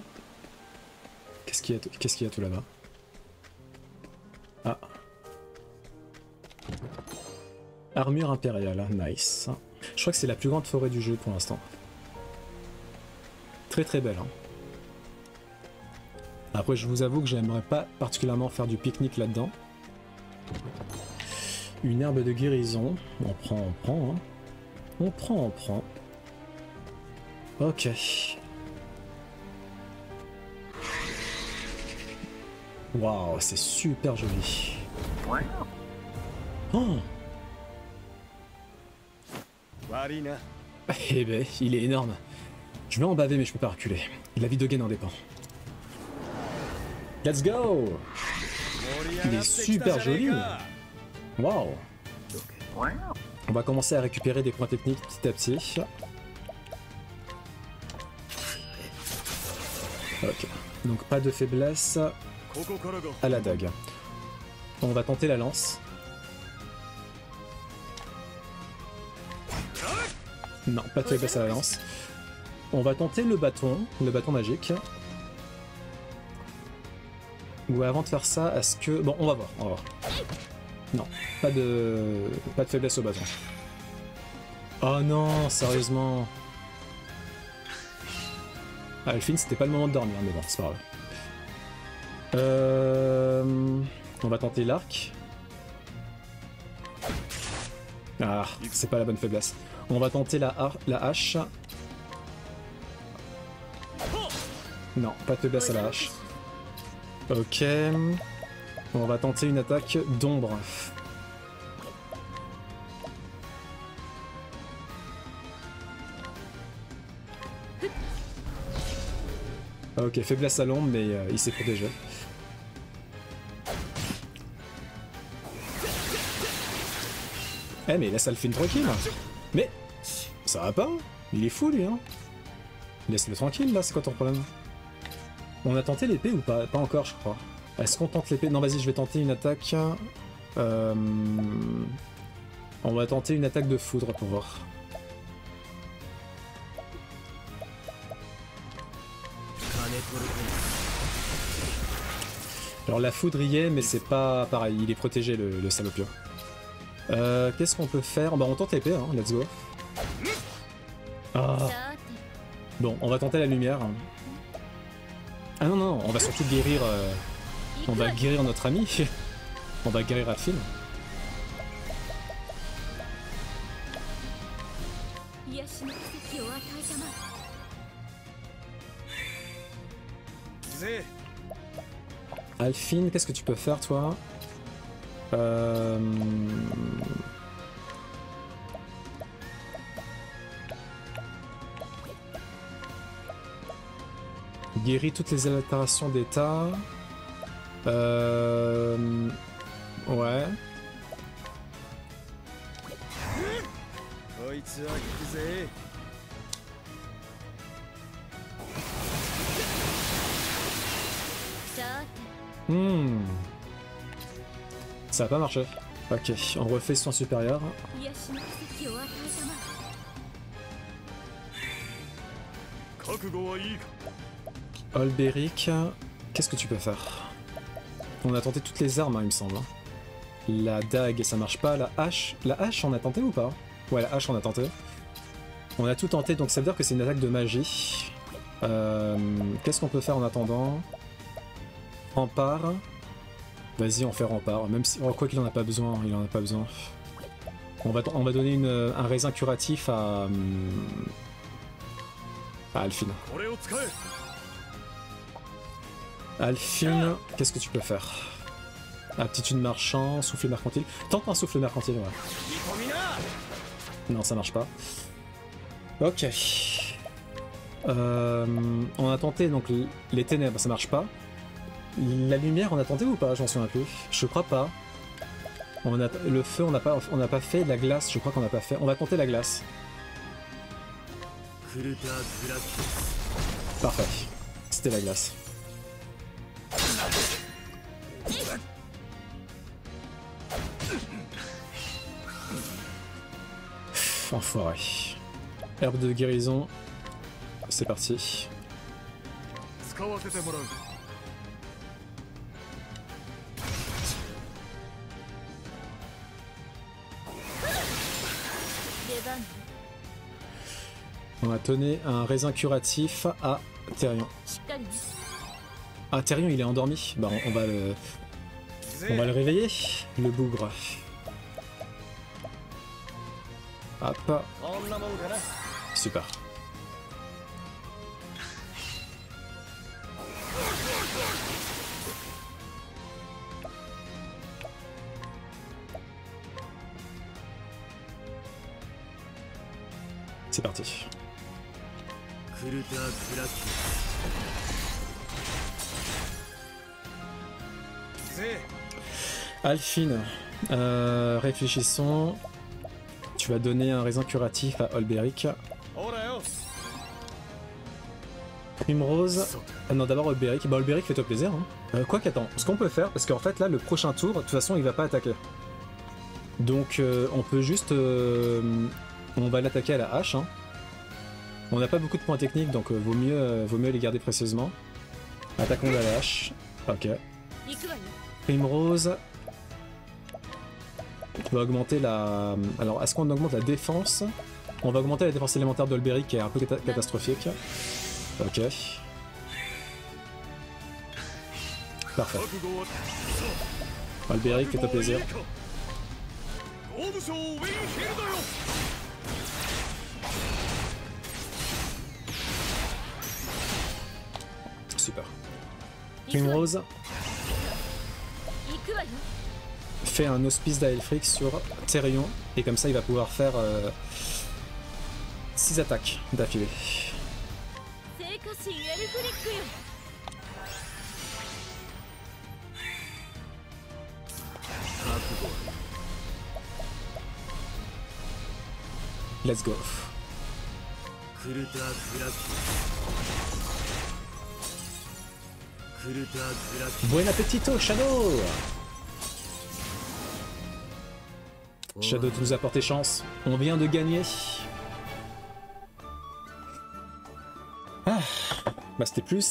Qu'est-ce qu'il y a tout là-bas? Ah. Armure impériale, nice. Je crois que c'est la plus grande forêt du jeu pour l'instant. Très très belle. Hein. Après, je vous avoue que j'aimerais pas particulièrement faire du pique-nique là-dedans. Une herbe de guérison. On prend. Hein. On prend. Ok. Waouh, c'est super joli. Oh. Eh ben, il est énorme. Je vais en baver, mais je peux pas reculer. La vie de Gen en dépend. Let's go! Il est super joli. Waouh! On va commencer à récupérer des points techniques petit à petit. Ok. Donc pas de faiblesse à la dague. On va tenter la lance. Non, pas de faiblesse à la lance. On va tenter le bâton magique. Ou avant de faire ça, est-ce que... Bon, on va voir. Non, pas de faiblesse au bâton. Oh non, sérieusement. Ah, Elphine, c'était pas le moment de dormir, mais bon, c'est pas grave. On va tenter l'arc. Ah, c'est pas la bonne faiblesse. On va tenter la hache. Non, pas de faiblesse à la hache. Ok. On va tenter une attaque d'ombre. Ok, faiblesse à l'ombre, mais il s'est protégé. Eh mais laisse Alphine tranquille. Mais ça va pas. Il est fou lui hein. Laisse-le tranquille là, c'est quoi ton problème? On a tenté l'épée ou pas? Pas encore je crois. Est-ce qu'on tente l'épée? Non vas-y, je vais tenter une attaque. On va tenter une attaque de foudre pour voir. Alors la foudre y est, mais c'est pas pareil, il est protégé le salopio. Qu'est-ce qu'on peut faire? Bah on tente l'épée, hein, let's go. Ah. Bon, on va tenter la lumière. Ah non, non, on va surtout guérir... on va guérir notre ami. On va guérir Alphine. Alphine, qu'est-ce que tu peux faire toi? Guérit toutes les altérations d'état. Ouais. Ça a pas marché. Ok, on refait son supérieur. Olberic, qu'est-ce que tu peux faire? On a tenté toutes les armes, hein, il me semble. La dague, ça marche pas. La hache, on a tenté ou pas? Ouais, la hache, on a tenté. On a tout tenté, donc ça veut dire que c'est une attaque de magie. Qu'est-ce qu'on peut faire en attendant? Rempart. Vas-y, on fait rempart. Même si, oh, quoi qu'il en a pas besoin, il en a pas besoin. On va donner un raisin curatif à Alphine, qu'est-ce que tu peux faire? Aptitude marchand, souffle mercantile. Tente un souffle mercantile, ouais. Non, ça marche pas. Ok. On a tenté donc les ténèbres, ça marche pas. La lumière, on a tenté ou pas? J'en souviens plus. Je crois pas. On a le feu, on n'a pas fait. La glace, je crois qu'on n'a pas fait. On va tenter la glace. Parfait. C'était la glace. Enfoiré. Herbe de guérison. C'est parti. On va donner un raisin curatif à Therion. Ah, Therion, il est endormi. Bah, on va le réveiller, le bougre. Hop. Super. C'est parti. Alphine, réfléchissons. Tu vas donner un raisin curatif à Olberic. Primrose. Ah non, d'abord Olberic. Bah, Olberic, fais-toi plaisir. Hein. Quoi qu'attends, ce qu'on peut faire, parce qu'en fait, là, le prochain tour, de toute façon, il va pas attaquer. Donc, on peut juste. On va l'attaquer à la hache. Hein. On n'a pas beaucoup de points techniques, donc vaut mieux les garder précieusement. Attaquons à la hache. Ok. Primrose. On va augmenter la... Alors, est-ce qu'on augmente la défense? On va augmenter la défense élémentaire d'Olberic, qui est un peu catastrophique. Ok. Parfait. Olberic, fais-toi plaisir. Super. Primrose fait un hospice d'Aelfric sur Therion et comme ça il va pouvoir faire 6 attaques d'affilée. Let's go. Buen appetito, Shadow! Shadow, tu nous as porté chance. On vient de gagner. Ah. Bah c'était plus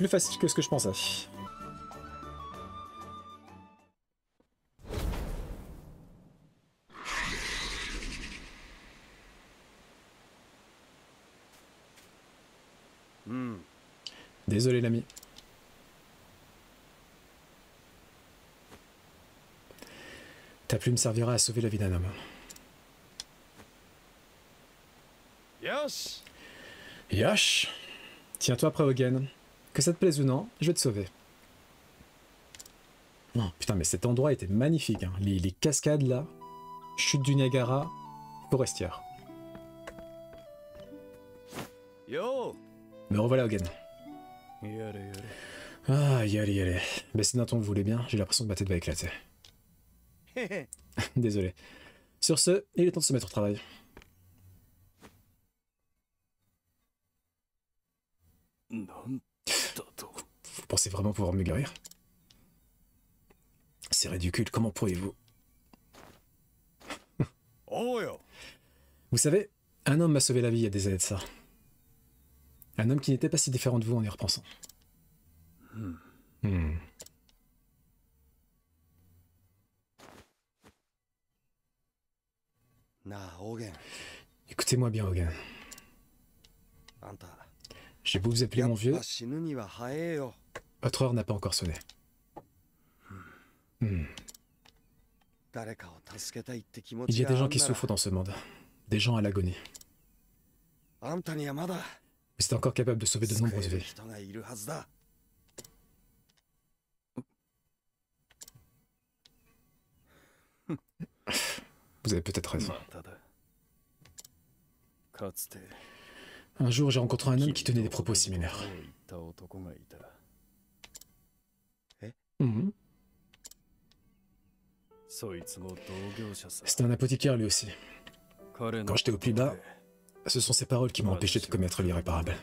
facile que ce que je pensais. Désolé l'ami. Ta plume servira à sauver la vie d'un homme. Yosh. Yosh. Tiens-toi prêt, Hogan. Que ça te plaise ou non, je vais te sauver. Oh, putain, mais cet endroit était magnifique. Hein. Les cascades là, chute du Niagara, forestière. Yo. Me revoilà, Hogan. Ah, yali. Mais c'est d'un ton que vous voulez bien, j'ai l'impression que ma tête va éclater. Désolé. Sur ce, il est temps de se mettre au travail. Vous pensez vraiment pouvoir me guérir? C'est ridicule, comment pourriez-vous? Vous savez, un homme m'a sauvé la vie il y a des années de ça. Un homme qui n'était pas si différent de vous en y repensant. Écoutez-moi bien, Hogan. J'ai beau vous appeler mon vieux, votre heure n'a pas encore sonné. Il y a des gens qui souffrent dans ce monde. Des gens à l'agonie. Vous êtes encore capable de sauver de nombreuses vies. Vous avez peut-être raison. まただ。かつて Un jour, j'ai rencontré un homme qui tenait des propos 君と similaires. 同じことを言った男がいた。 Mhm. そいつも同業者さ。 C'était un apothicaire lui aussi. 彼の Quand j'étais au plus bas, ce sont ces paroles qui m'ont empêché de commettre l'irréparable.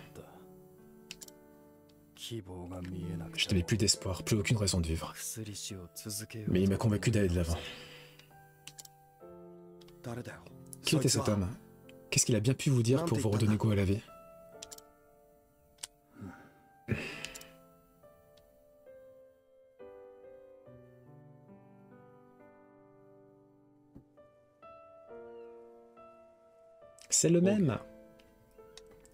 希望が見えなく Je て n'avais も plus d'espoir, plus aucune raison de vivre. 薬師を続けよう Mais il m'a convaincu d'aller de l'avant. 誰だよ Qui était cet homme? Qu'est-ce qu'il a bien pu vous dire pour vous redonner goût à la vie? C'est le même.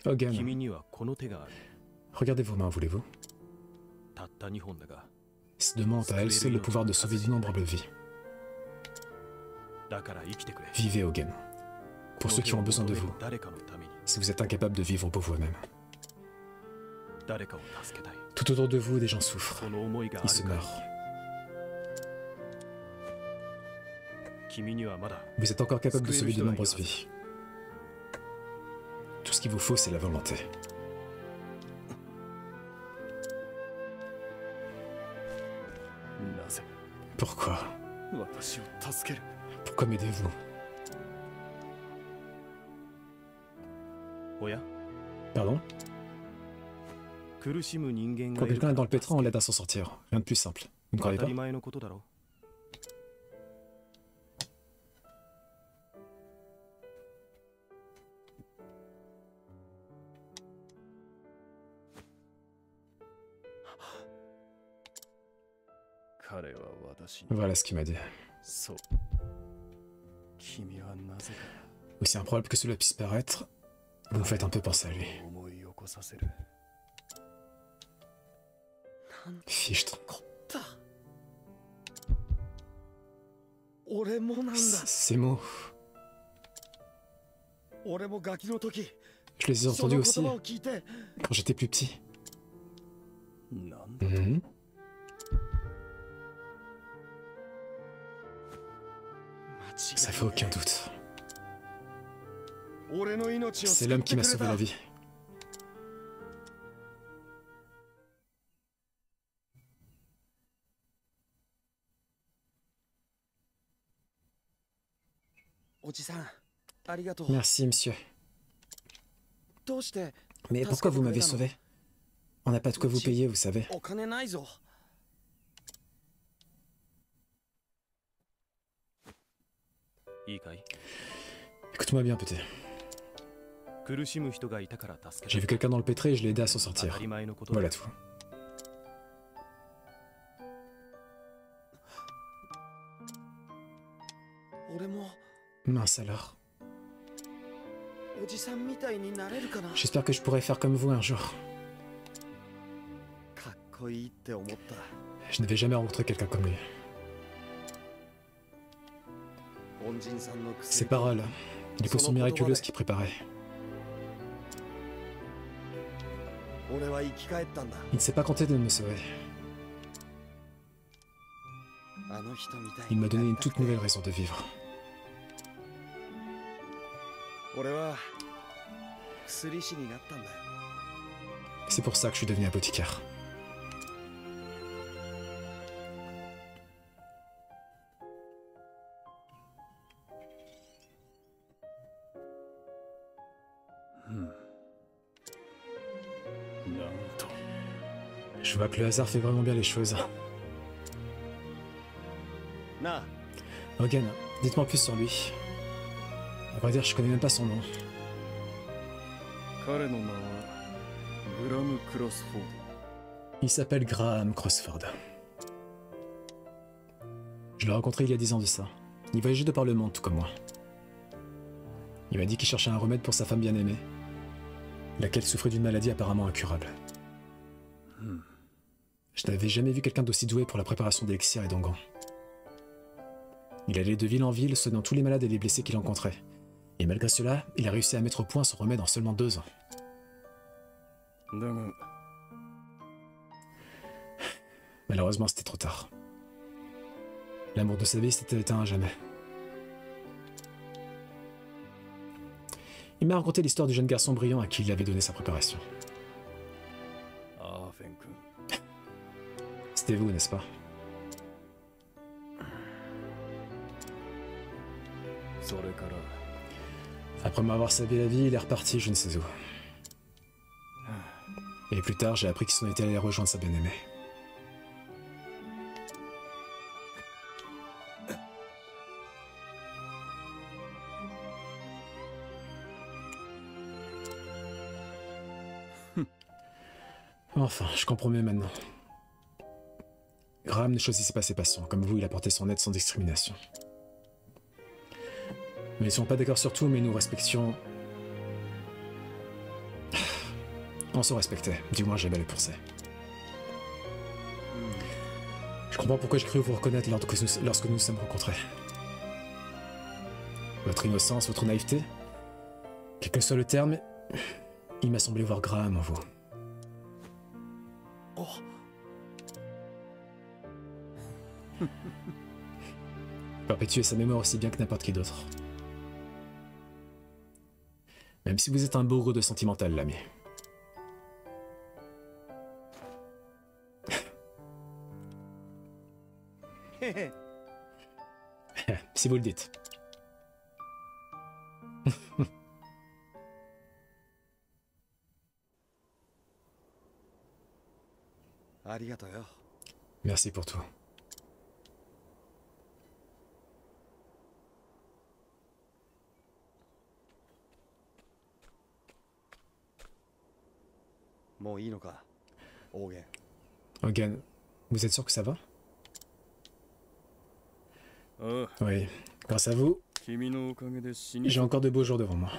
Hogan, 君にはこの手がある。 regardez vos mains, voulez-vous? たった2本だが、 Ces deux mains ont à elles seules le pouvoir de sauver d'innombrables vies. だから生きてくれ。 Vivez, Hogan. Pour ceux qui ont besoin de vous, 誰かのために、 si vous êtes incapable de vivre pour vous-même. 誰かを助けたい。 Tout autour de vous, des gens souffrent. その思いがあ Ils se るから。 meurent. 君にはまだ Vous êtes encore capable de sauver de nombreuses vies. Tout ce qu'il vous faut, c'est la volonté. なぜ Pourquoi? 私を助ける。 Pourquoi m'aidez-vous? おや、 Pardon? 苦しむ人間 Quand がいる quelqu'un か est ら dans le pétrin, on l'aide à s'en sortir. Rien de plus simple. Vous ne 当 croyez た pas? り前のことだろ。彼は私に Voilà ce qu'il m'a dit. そう。君はなぜか Aussi improbable que cela puisse paraître, vous me faites un peu penser à lui. 思い起こさせる。 Fichtre. だ俺もなんだ Ces mots, 俺もガキの時 je les ai そ entendus の aussi 言葉を聞いて quand j'étais plus petit. なんだ Mhm. Ça fait aucun doute. 俺の命を C'est 救っ l'homme て qui く m'a れ sauvé た la vie. おじさんありがとう Merci, monsieur. どうして Mais pourquoi vous m'avez sauvé? On n'a pas de quoi vous payer, vous savez. お金ないぞ いいかい？ Écoute-moi bien, petit. 苦しむ人がいたから助 J'ai け vu た。 quelqu'un dans le pétré et je l'ai aidé à s'en 当 sortir. たり前のことだ。 Voilà tout. 俺も Mince alors. おじさんみたいになれるかな J'espère que je pourrai faire comme vous un jour. かっこいいって思った Je n'avais jamais rencontré quelqu'un comme lui. 恩人さんの Ces 薬 paroles, les potions miraculeuses qu'il préparait. 俺は生き返ったんだ Il ne s'est pas contenté de me sauver. あの人みたい Il に m'a donné な une りたく toute て nouvelle raison de vivre. 俺は薬師になったんだよ C'est pour ça que je suis devenu apothicaire. Je vois que le hasard fait vraiment bien les choses. なあ Hogan, dites-moi plus sur lui. À vrai dire, je connais même pas son nom. 彼の名はグラム・クロスフォード。 Il s'appelle Graham Crossford. Je l'ai rencontré il y a 10 ans de ça. Il voyageait de par le monde, tout comme moi. Il m'a dit qu'il cherchait un remède pour sa femme bien-aimée, laquelle souffrait d'une maladie apparemment incurable. Je n'avais jamais vu quelqu'un d'aussi doué pour la préparation d'élixirs et d'onguents. Il allait de ville en ville, soignant tous les malades et les blessés qu'il rencontrait. Et malgré cela, il a réussi à mettre au point son remède en seulement 2 ans. だが Malheureusement, c'était trop tard. L'amour de sa vie s'était éteint à jamais. Il m'a raconté l'histoire du jeune garçon brillant à qui il avait donné sa préparation. アーフェン君 C'était vous, n'est-ce pas? それから Après m'avoir sauvé la vie, il est reparti je ne sais où. Et plus tard, j'ai appris qu'il s'en était allé rejoindre sa bien-aimée. Enfin, je comprends mieux maintenant. Graham ne choisissait pas ses patients. Comme vous, il apportait son aide sans discrimination. Nous n'étions pas d'accord sur tout, mais nous respections... On se respectait, du moins j'avais le pensée. Je comprends pourquoi j'ai cru vous reconnaître lorsque nous nous sommes rencontrés. Votre innocence, votre naïveté, quel que soit le terme, il m'a semblé voir Graham en vous. Perpétuer sa mémoire aussi bien que n'importe qui d'autre. Même si vous êtes un bourreau de sentimental, l'ami. Si vous le dites. ありがとうよ。 Merci pour tout. もういいのか、オーゲン。 Hogan, vous êtes sûr que ça va? ああ Oui. Grâce à vous, 君のおかげで死に j'ai encore de beaux jours devant moi.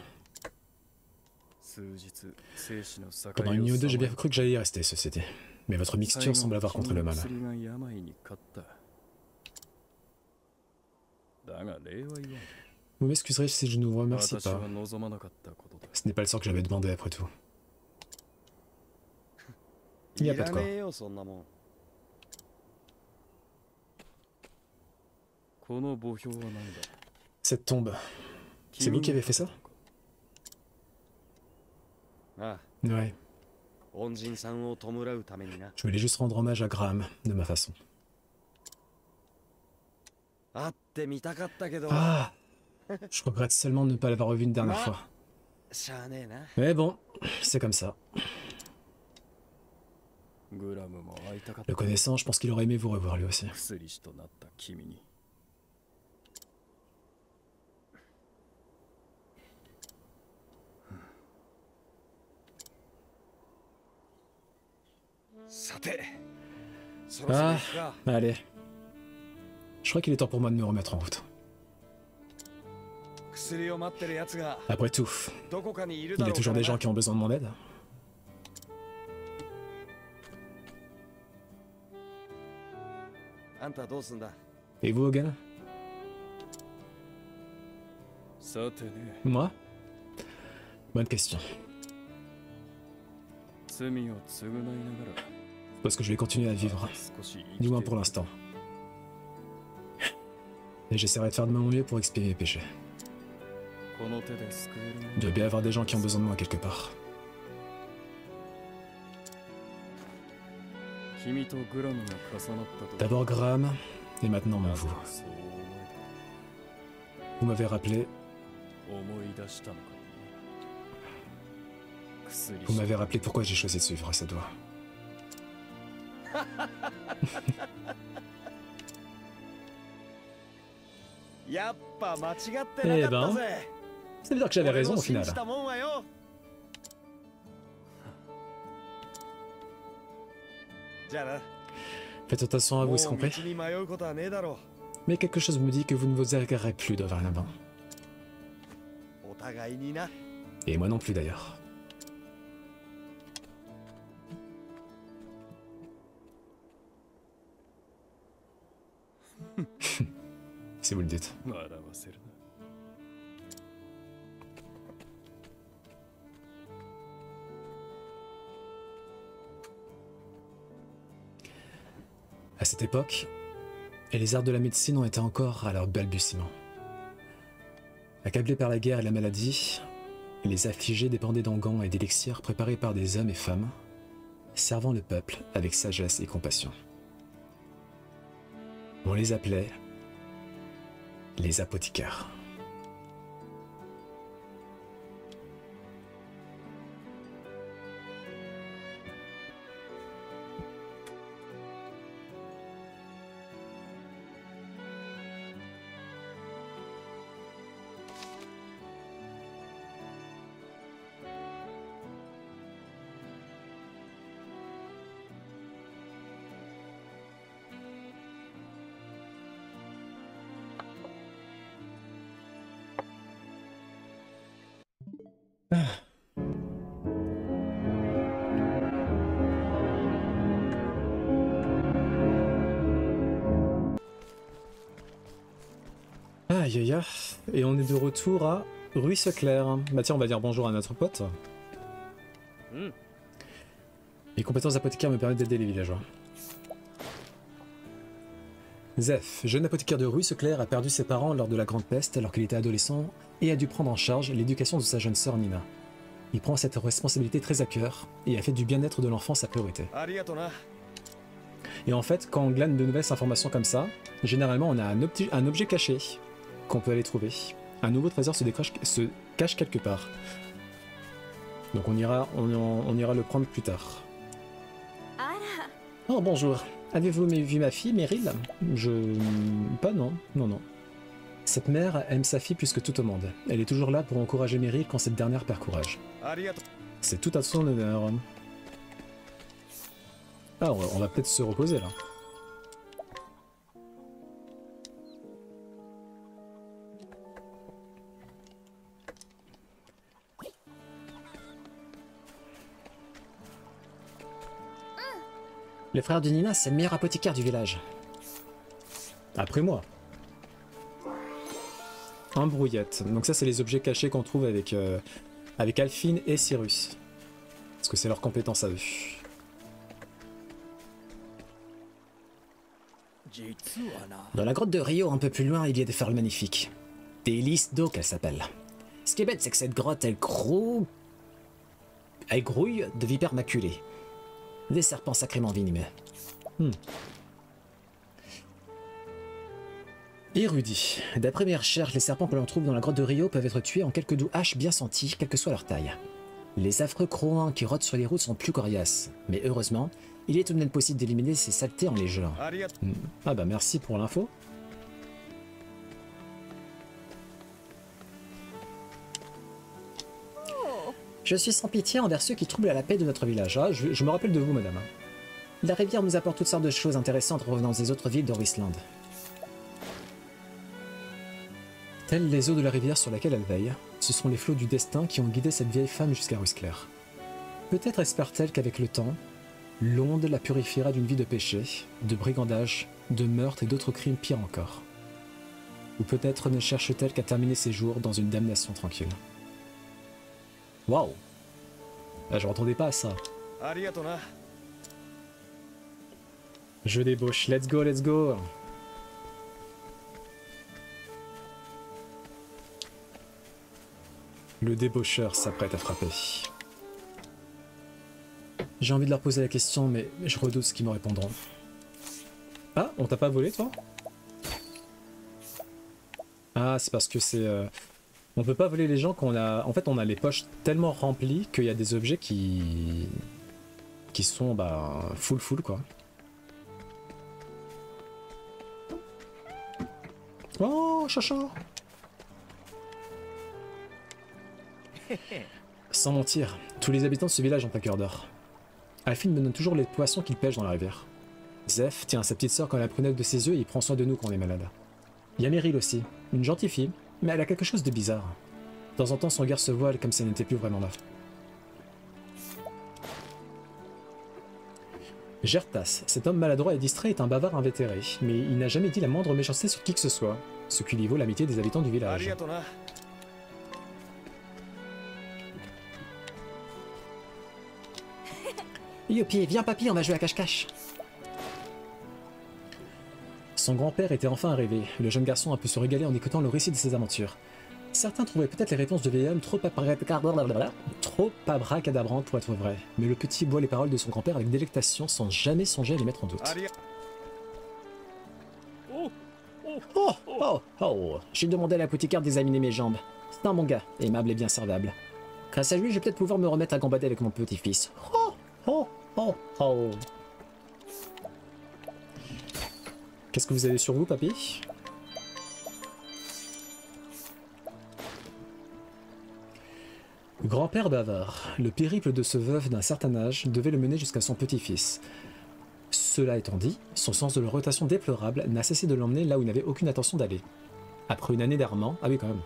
数日生死の境 Pendant une nuit ou deux, j'ai bien cru que j'allais y rester, ceci dit. Mais votre mixture semble avoir contré le mal. 薬が病に勝っただが礼は言わん Vous m'excuserez si je ne vous remercie 私 pas. は望まなかったことだ Ce n'est pas le sort que j'avais demandé après tout. Il n'y a い pas de ら quoi. ねえよ、そんなもん。この墓標は何だ Cette tombe, c'est vous qui avez fait ça? ああ、 Ouais. 恩人さんを弔うためにな。 Je voulais juste rendre hommage à Graham, de ma façon. 会ってみたかったけど、 Ah! Je regrette seulement de ne pas l'avoir revu une dernière fois. しゃあねえな。 Mais bon, c'est comme ça. グラムも会いたかっ Le た connaissant, je pense qu'il aurait aimé vous revoir lui aussi. 薬師となった君に さて、そろそろ Ah, 行くか。 allez. Je crois qu'il est temps pour moi de me remettre en route. 薬を待ってるやつが Après tout, どこかにいる il だ y ろ a う toujours から des gens な。 qui ont besoin de mon aide. あんたどうすんだ。 Et vous, Hogan? さてね Moi? Bonne question. 罪を償いながら Parce que je vais continuer à vivre, 少し生 du き moins て pour l'instant. Et j'essaierai de faire de mon mieux pour expier mes péchés. この手で救えるもの Il doit bien y avoir des gens qui ont besoin de moi quelque part. 君とグラムが重なったと D'abord Graham, et maintenant な vous. ぜそう思 Vous m'avez rappelé, え思い出したのかもな薬 vous m'avez rappelé pourquoi j'ai choisi de suivre cette voie. やっぱ間違ってなかったぜ。 Ça veut dire que j'avais 俺 raison の au 信 final. じたもんはよ。じゃあな。 Faites attention à も vous, う c'est 道 compris? に迷うことはねえだろ Mais quelque chose me dit que vous ne vous égarerez plus dorénavant. う。お互いにな。 Et moi non plus d'ailleurs. Si vous le dites. 笑わせるな À cette époque, et les arts de la médecine en étaient encore à leur balbutiement. Accablés par la guerre et la maladie, les affligés dépendaient d'onguents et d'élixirs préparés par des hommes et femmes, servant le peuple avec sagesse et compassion. On les appelait les apothicaires. Aïe aïe aïe, et on est de retour à Ruisseclair. Bah tiens, on va dire bonjour à notre pote. Les compétences d'apothicaire me permettent d'aider les villageois. Zeph, jeune apothicaire de Ruisseclair, a perdu ses parents lors de la Grande Peste alors qu'il était adolescent et a dû prendre en charge l'éducation de sa jeune sœur Nina. Il prend cette responsabilité très à cœur et a fait du bien-être de l'enfant sa priorité. Et en fait, quand on glane de nouvelles informations comme ça, généralement on a un objet caché qu'on peut aller trouver. Un nouveau trésor se cache quelque part. Donc on ira le prendre plus tard. Oh bonjour, avez-vous vu ma fille Meryl? Pas non. Cette mère aime sa fille plus que tout au monde. Elle est toujours là pour encourager Meryl quand cette dernière perd courage. C'est tout à son honneur. Ah, on va peut-être se reposer là. Le frère de Nina, c'est le meilleur apothicaire du village. Après moi. Embrouillette. Donc ça, c'est les objets cachés qu'on trouve avec Alphine et Cyrus. Parce que c'est leur compétence à eux. Dans la grotte de Rio, un peu plus loin, il y a des perles magnifiques. Des lys d'eau qu'elles s'appellent. Ce qui est bête, c'est que cette grotte, elle grouille de vipères maculées. Des serpents sacrément venimeux. Érudit. D'après mes recherches, les serpents que l'on trouve dans la grotte de Rio peuvent être tués en quelques doux haches bien senties, quelle que soit leur taille. Les affreux croans qui rôdent sur les routes sont plus coriaces, mais heureusement, il est tout de même possible d'éliminer ces saletés en les gelant. Ah bah merci pour l'info. Je suis sans pitié envers ceux qui troublent à la paix de notre village. Ah, je me rappelle de vous, madame. La rivière nous apporte toutes sortes de choses intéressantes provenant des autres villes d'Orisland. Telles les eaux de la rivière sur laquelle elle veille, ce sont les flots du destin qui ont guidé cette vieille femme jusqu'à Ruisseclair. Peut-être espère-t-elle qu'avec le temps, l'onde la purifiera d'une vie de péché, de brigandage, de meurtre et d'autres crimes pires encore. Ou peut-être ne cherche-t-elle qu'à terminer ses jours dans une damnation tranquille. Waouh! Là, je m'attendais pas à ça. Je débauche, let's go, let's go! Le débaucheur s'apprête à frapper. J'ai envie de leur poser la question, mais je redoute ce qu'ils me répondront. Ah, on t'a pas volé, toi? Ah, c'est parce que c'est... On peut pas voler les gens qu'on a... En fait, on a les poches tellement remplies qu'il y a des objets qui sont, bah, full, quoi. Oh, chacha! Sans mentir, tous les habitants de ce village ont un cœur d'or. Alphine me donne toujours les poissons qu'il pêche dans la rivière. Zeph tient à sa petite sœur quand elle a la prunelle de ses yeux et il prend soin de nous quand on est malade. Il y a Meryl aussi, une gentille fille, mais elle a quelque chose de bizarre. De temps en temps, son regard se voile comme si elle n'était plus vraiment là. Gertas, cet homme maladroit et distrait est un bavard invétéré, mais il n'a jamais dit la moindre méchanceté sur qui que ce soit, ce qui lui vaut l'amitié des habitants du village. Youpi, viens papy, on va jouer à cache-cache. Son grand-père était enfin arrivé. Le jeune garçon a pu se régaler en écoutant le récit de ses aventures. Certains trouvaient peut-être les réponses de vieil homme trop abracadabrantes pour être vraies, mais le petit boit les paroles de son grand-père avec délectation sans jamais songer à les mettre en doute. Oh, j'ai demandé à l'apothicaire d'examiner mes jambes. C'est un bon gars, aimable et bien servable. Grâce à lui, je vais peut-être pouvoir me remettre à gambader avec mon petit-fils. Qu'est-ce que vous avez sur vous, papy? Grand-père bavard. Le périple de ce veuf d'un certain âge devait le mener jusqu'à son petit-fils. Cela étant dit, son sens de la rotation déplorable n'a cessé de l'emmener là où il n'avait aucune intention d'aller. Après une année d'errement, ah oui quand même,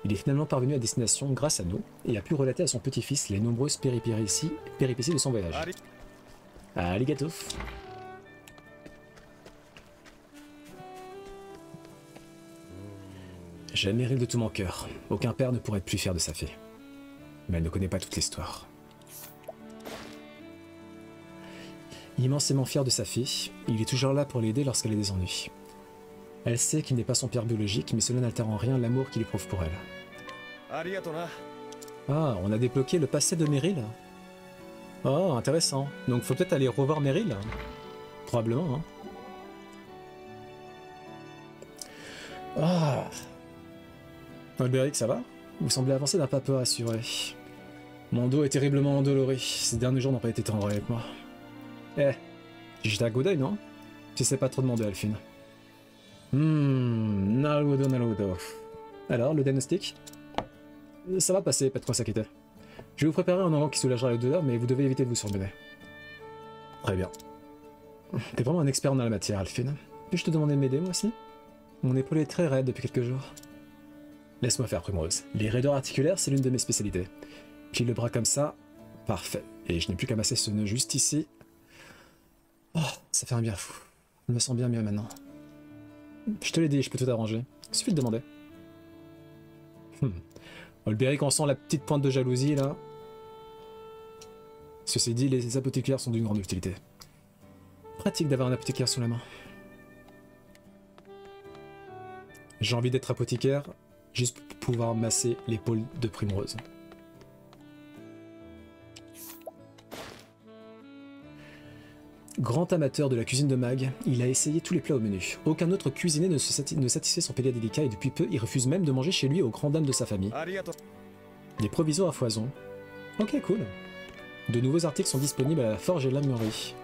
il est finalement parvenu à destination grâce à nous et a pu relater à son petit-fils les nombreuses péripéties de son voyage. Arigato. J'aime Meryl de tout mon cœur. Aucun père ne pourrait être plus fier de sa fille. Mais elle ne connaît pas toute l'histoire. Immensément fier de sa fille, il est toujours là pour l'aider lorsqu'elle a des ennuis. Elle sait qu'il n'est pas son père biologique, mais cela n'altère en rien l'amour qu'il éprouve pour elle. Ah, on a débloqué le passé de Meryl. Oh, intéressant. Donc faut peut-être aller revoir Meryl. Probablement, hein. Ah. Albéric, ça va? Vous semblez avancer d'un pas peu rassuré. Mon dos est terriblement endolori. Ces derniers jours n'ont pas été tendres avec moi. Eh, j'ai jeté un coup d'œil, non? Si c'est pas trop demandé, Alphine. Naruto. Alors, le diagnostic? Ça va passer, pas de quoi s'inquiéter. Je vais vous préparer un onguent qui soulagera la douleur, mais vous devez éviter de vous surmener. Très bien. T'es vraiment un expert dans la matière, Alphine. Puis-je te demander de m'aider, moi aussi? Mon épaule est très raide depuis quelques jours. Laisse-moi faire, Primrose. Les raideurs articulaires, c'est l'une de mes spécialités. Plie le bras comme ça, parfait. Et je n'ai plus qu'à masser ce nœud juste ici. Oh, ça fait un bien fou. Je me sens bien mieux maintenant. Je te l'ai dit, je peux tout arranger. Il suffit de demander. Olberic, on sent la petite pointe de jalousie, là. Ceci dit, les apothicaires sont d'une grande utilité. Pratique d'avoir un apothicaire sous la main. J'ai envie d'être apothicaire, juste pour pouvoir masser l'épaule de Primrose. Grand amateur de la cuisine de Mag, il a essayé tous les plats au menu. Aucun autre cuisinier ne satisfait son palais délicat et depuis peu, il refuse même de manger chez lui aux grandes dames de sa famille. Des provisions à foison. Ok, cool. De nouveaux articles sont disponibles à la Forge et l'Armurerie.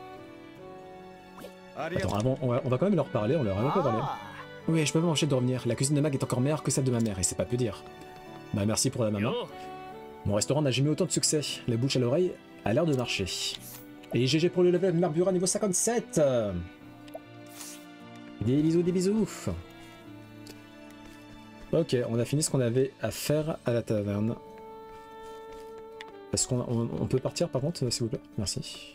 Attends, avant, on va quand même leur parler, on leur a même pas parlé. Oui, je peux pas m'empêcher de revenir. La cuisine de Mag est encore meilleure que celle de ma mère, et c'est pas peu dire. Bah merci pour la maman. Mon restaurant n'a jamais eu autant de succès. La bouche à l'oreille a l'air de marcher. Et GG pour le level de Marbura niveau 57. Des bisous, des bisous. Ok, on a fini ce qu'on avait à faire à la taverne. Est-ce qu'on peut partir par contre, s'il vous plaît? Merci.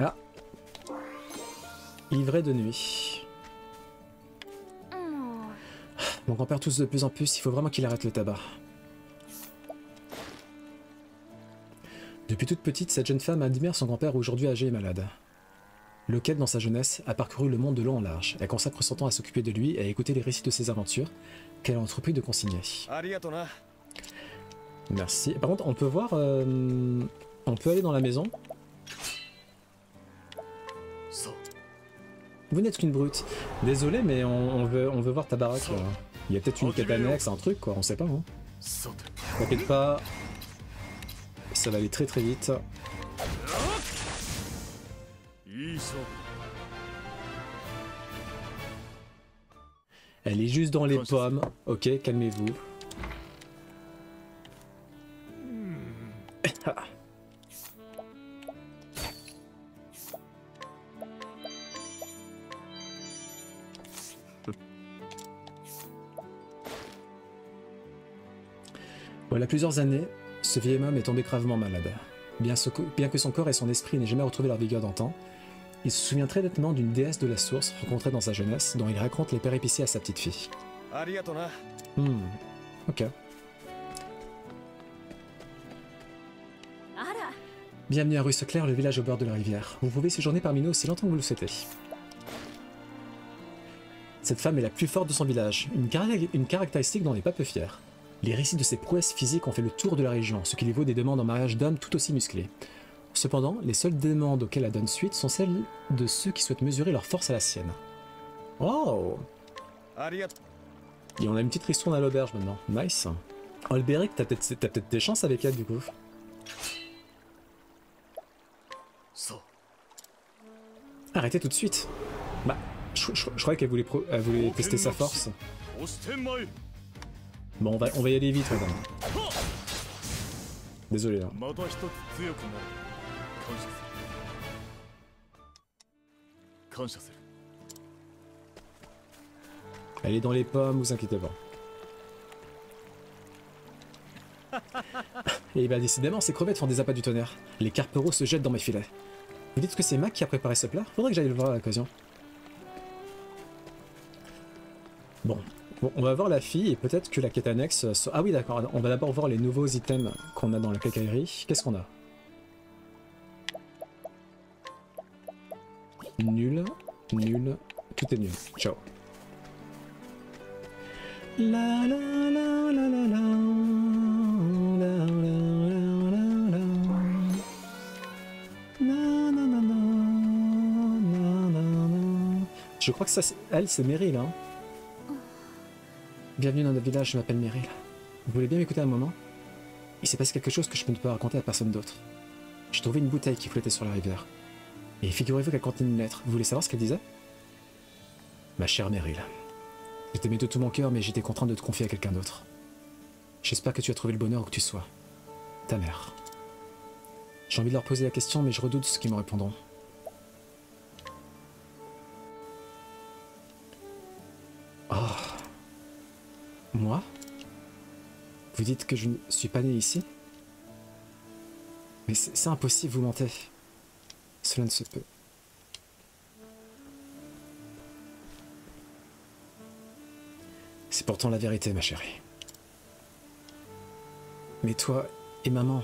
Ah. Livret de nuit. Mon grand-père tousse de plus en plus, il faut vraiment qu'il arrête le tabac. Depuis toute petite, cette jeune femme admire son grand-père aujourd'hui âgé et malade. Lequel, dans sa jeunesse, a parcouru le monde de long en large. Elle consacre son temps à s'occuper de lui et à écouter les récits de ses aventures qu'elle a entrepris de consigner. Merci. Par contre, on peut voir... on peut aller dans la maison. Vous n'êtes qu'une brute. Désolé, mais on veut voir ta baraque. Là. Il y a peut-être une quête annexe, un truc, quoi. On sait pas, hein. T'inquiète pas. Ça va aller très très vite. Elle est juste dans les pommes. Ok, calmez-vous. Voilà plusieurs années, ce vieil homme est tombé gravement malade. Bien que son corps et son esprit n'aient jamais retrouvé leur vigueur d'antan, il se souvient très nettement d'une déesse de la source rencontrée dans sa jeunesse, dont il raconte les péripéties à sa petite fille. Ok. Bienvenue à Rue Seclair, le village au bord de la rivière. Vous pouvez séjourner parmi nous aussi longtemps que vous le souhaitez. Cette femme est la plus forte de son village, une caractéristique dont on n'est pas peu fier. Les récits de ses prouesses physiques ont fait le tour de la région, ce qui lui vaut des demandes en mariage d'hommes tout aussi musclés. Cependant, les seules demandes auxquelles elle donne suite sont celles de ceux qui souhaitent mesurer leur force à la sienne. Oh! ありがと Et on a une petite ristourne à l'auberge maintenant. Nice. Olberic, t'as peut-être des chances avec elle du coup. そう Arrêtez tout de suite. Bah, je croyais qu'elle voulait, elle voulait tester sa force. 押してまいる Bon, on va y aller vite, madame. Désolé là. また一つ強くなる感謝する感謝する Elle est dans les pommes, vous inquiétez pas. Et bah décidément, ces crevettes font des appâts du tonnerre. Les carpereaux se jettent dans mes filets. Vous dites que c'est Mac qui a préparé ce plat? Faudrait que j'aille le voir à l'occasion. Bon, on va voir la fille et peut-être que la quête annexe... Ah oui d'accord, on va d'abord voir les nouveaux items qu'on a dans la quincaillerie. Qu'est-ce qu'on a? Nul, nul, tout est nul. Ciao. La la la la la la la la la la na na na na na na. Je crois que ça, elle, c'est Meryl, hein. Bienvenue dans notre village, je m'appelle Meryl. Vous voulez bien m'écouter un moment? Il s'est passé quelque chose que je ne peux raconter à personne d'autre. J'ai trouvé une bouteille qui flottait sur la rivière. Et figurez-vous qu'elle contenait une lettre. Vous voulez savoir ce qu'elle disait? Ma chère Meryl. Je t'aimais de tout mon cœur, mais j'étais contraint de te confier à quelqu'un d'autre. J'espère que tu as trouvé le bonheur où que tu sois. Ta mère. J'ai envie de leur poser la question, mais je redoute ce qu'ils me répondront. Oh. Moi? Vous dites que je ne suis pas né ici? Mais c'est impossible, vous mentez. Cela ne se peut. C'est pourtant la vérité, ma chérie. Mais toi et maman...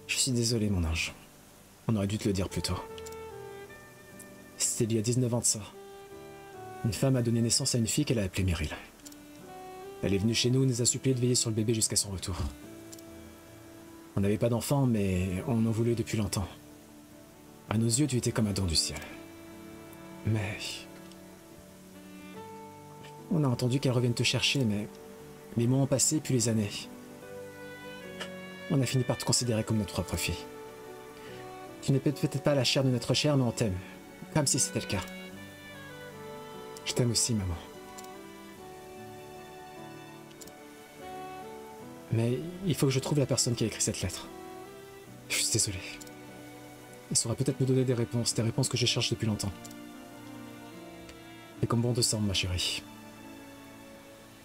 Je suis désolé, mon ange. On aurait dû te le dire plus tôt. C'était il y a 19 ans de ça. Une femme a donné naissance à une fille qu'elle a appelée Meryl. Elle est venue chez nous et nous a supplié de veiller sur le bébé jusqu'à son retour. On n'avait pas d'enfant, mais on en voulait depuis longtemps. À nos yeux, tu étais comme un don du ciel. Mais... On a entendu qu'elle revienne te chercher, mais... Les mois ont passé, puis les années. On a fini par te considérer comme notre propre fille. Tu n'es peut-être pas la chair de notre chair, mais on t'aime. Comme si c'était le cas. Je t'aime aussi, maman. Mais il faut que je trouve la personne qui a écrit cette lettre. Je suis désolé. Elle saura peut-être me donner des réponses que je cherche depuis longtemps. Et comme bon te semble, ma chérie.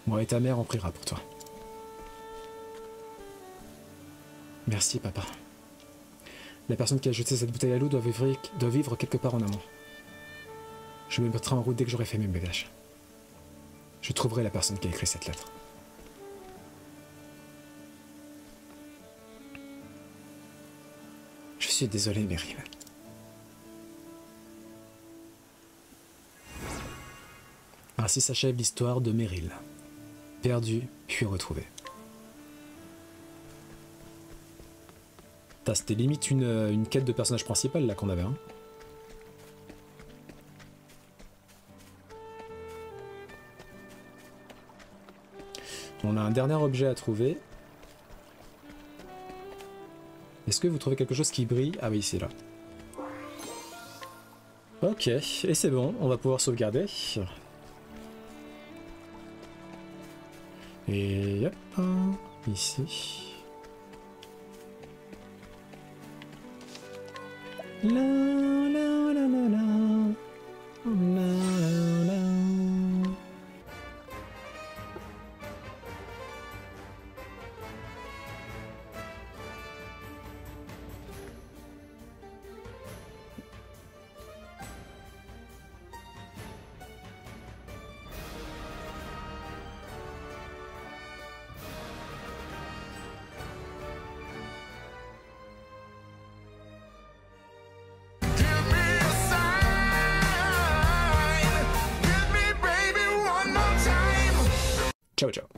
Moi et ta mère, on priera pour toi. Merci, papa. La personne qui a jeté cette bouteille à l'eau doit vivre quelque part en amont. Je me mettrai en route dès que j'aurai fait mes bagages. Je trouverai la personne qui a écrit cette lettre. Je suis désolé, Meryl. Ainsi s'achève l'histoire de Meryl. Perdue, puis retrouvée. C'était limite une quête de personnage principal là qu'on avait. Hein. On a un dernier objet à trouver. Est-ce que vous trouvez quelque chose qui brille? Ah oui, c'est là. Ok, et c'est bon, on va pouvoir sauvegarder. Et hop, ici. La la la la la. La la la. Ciao ciao.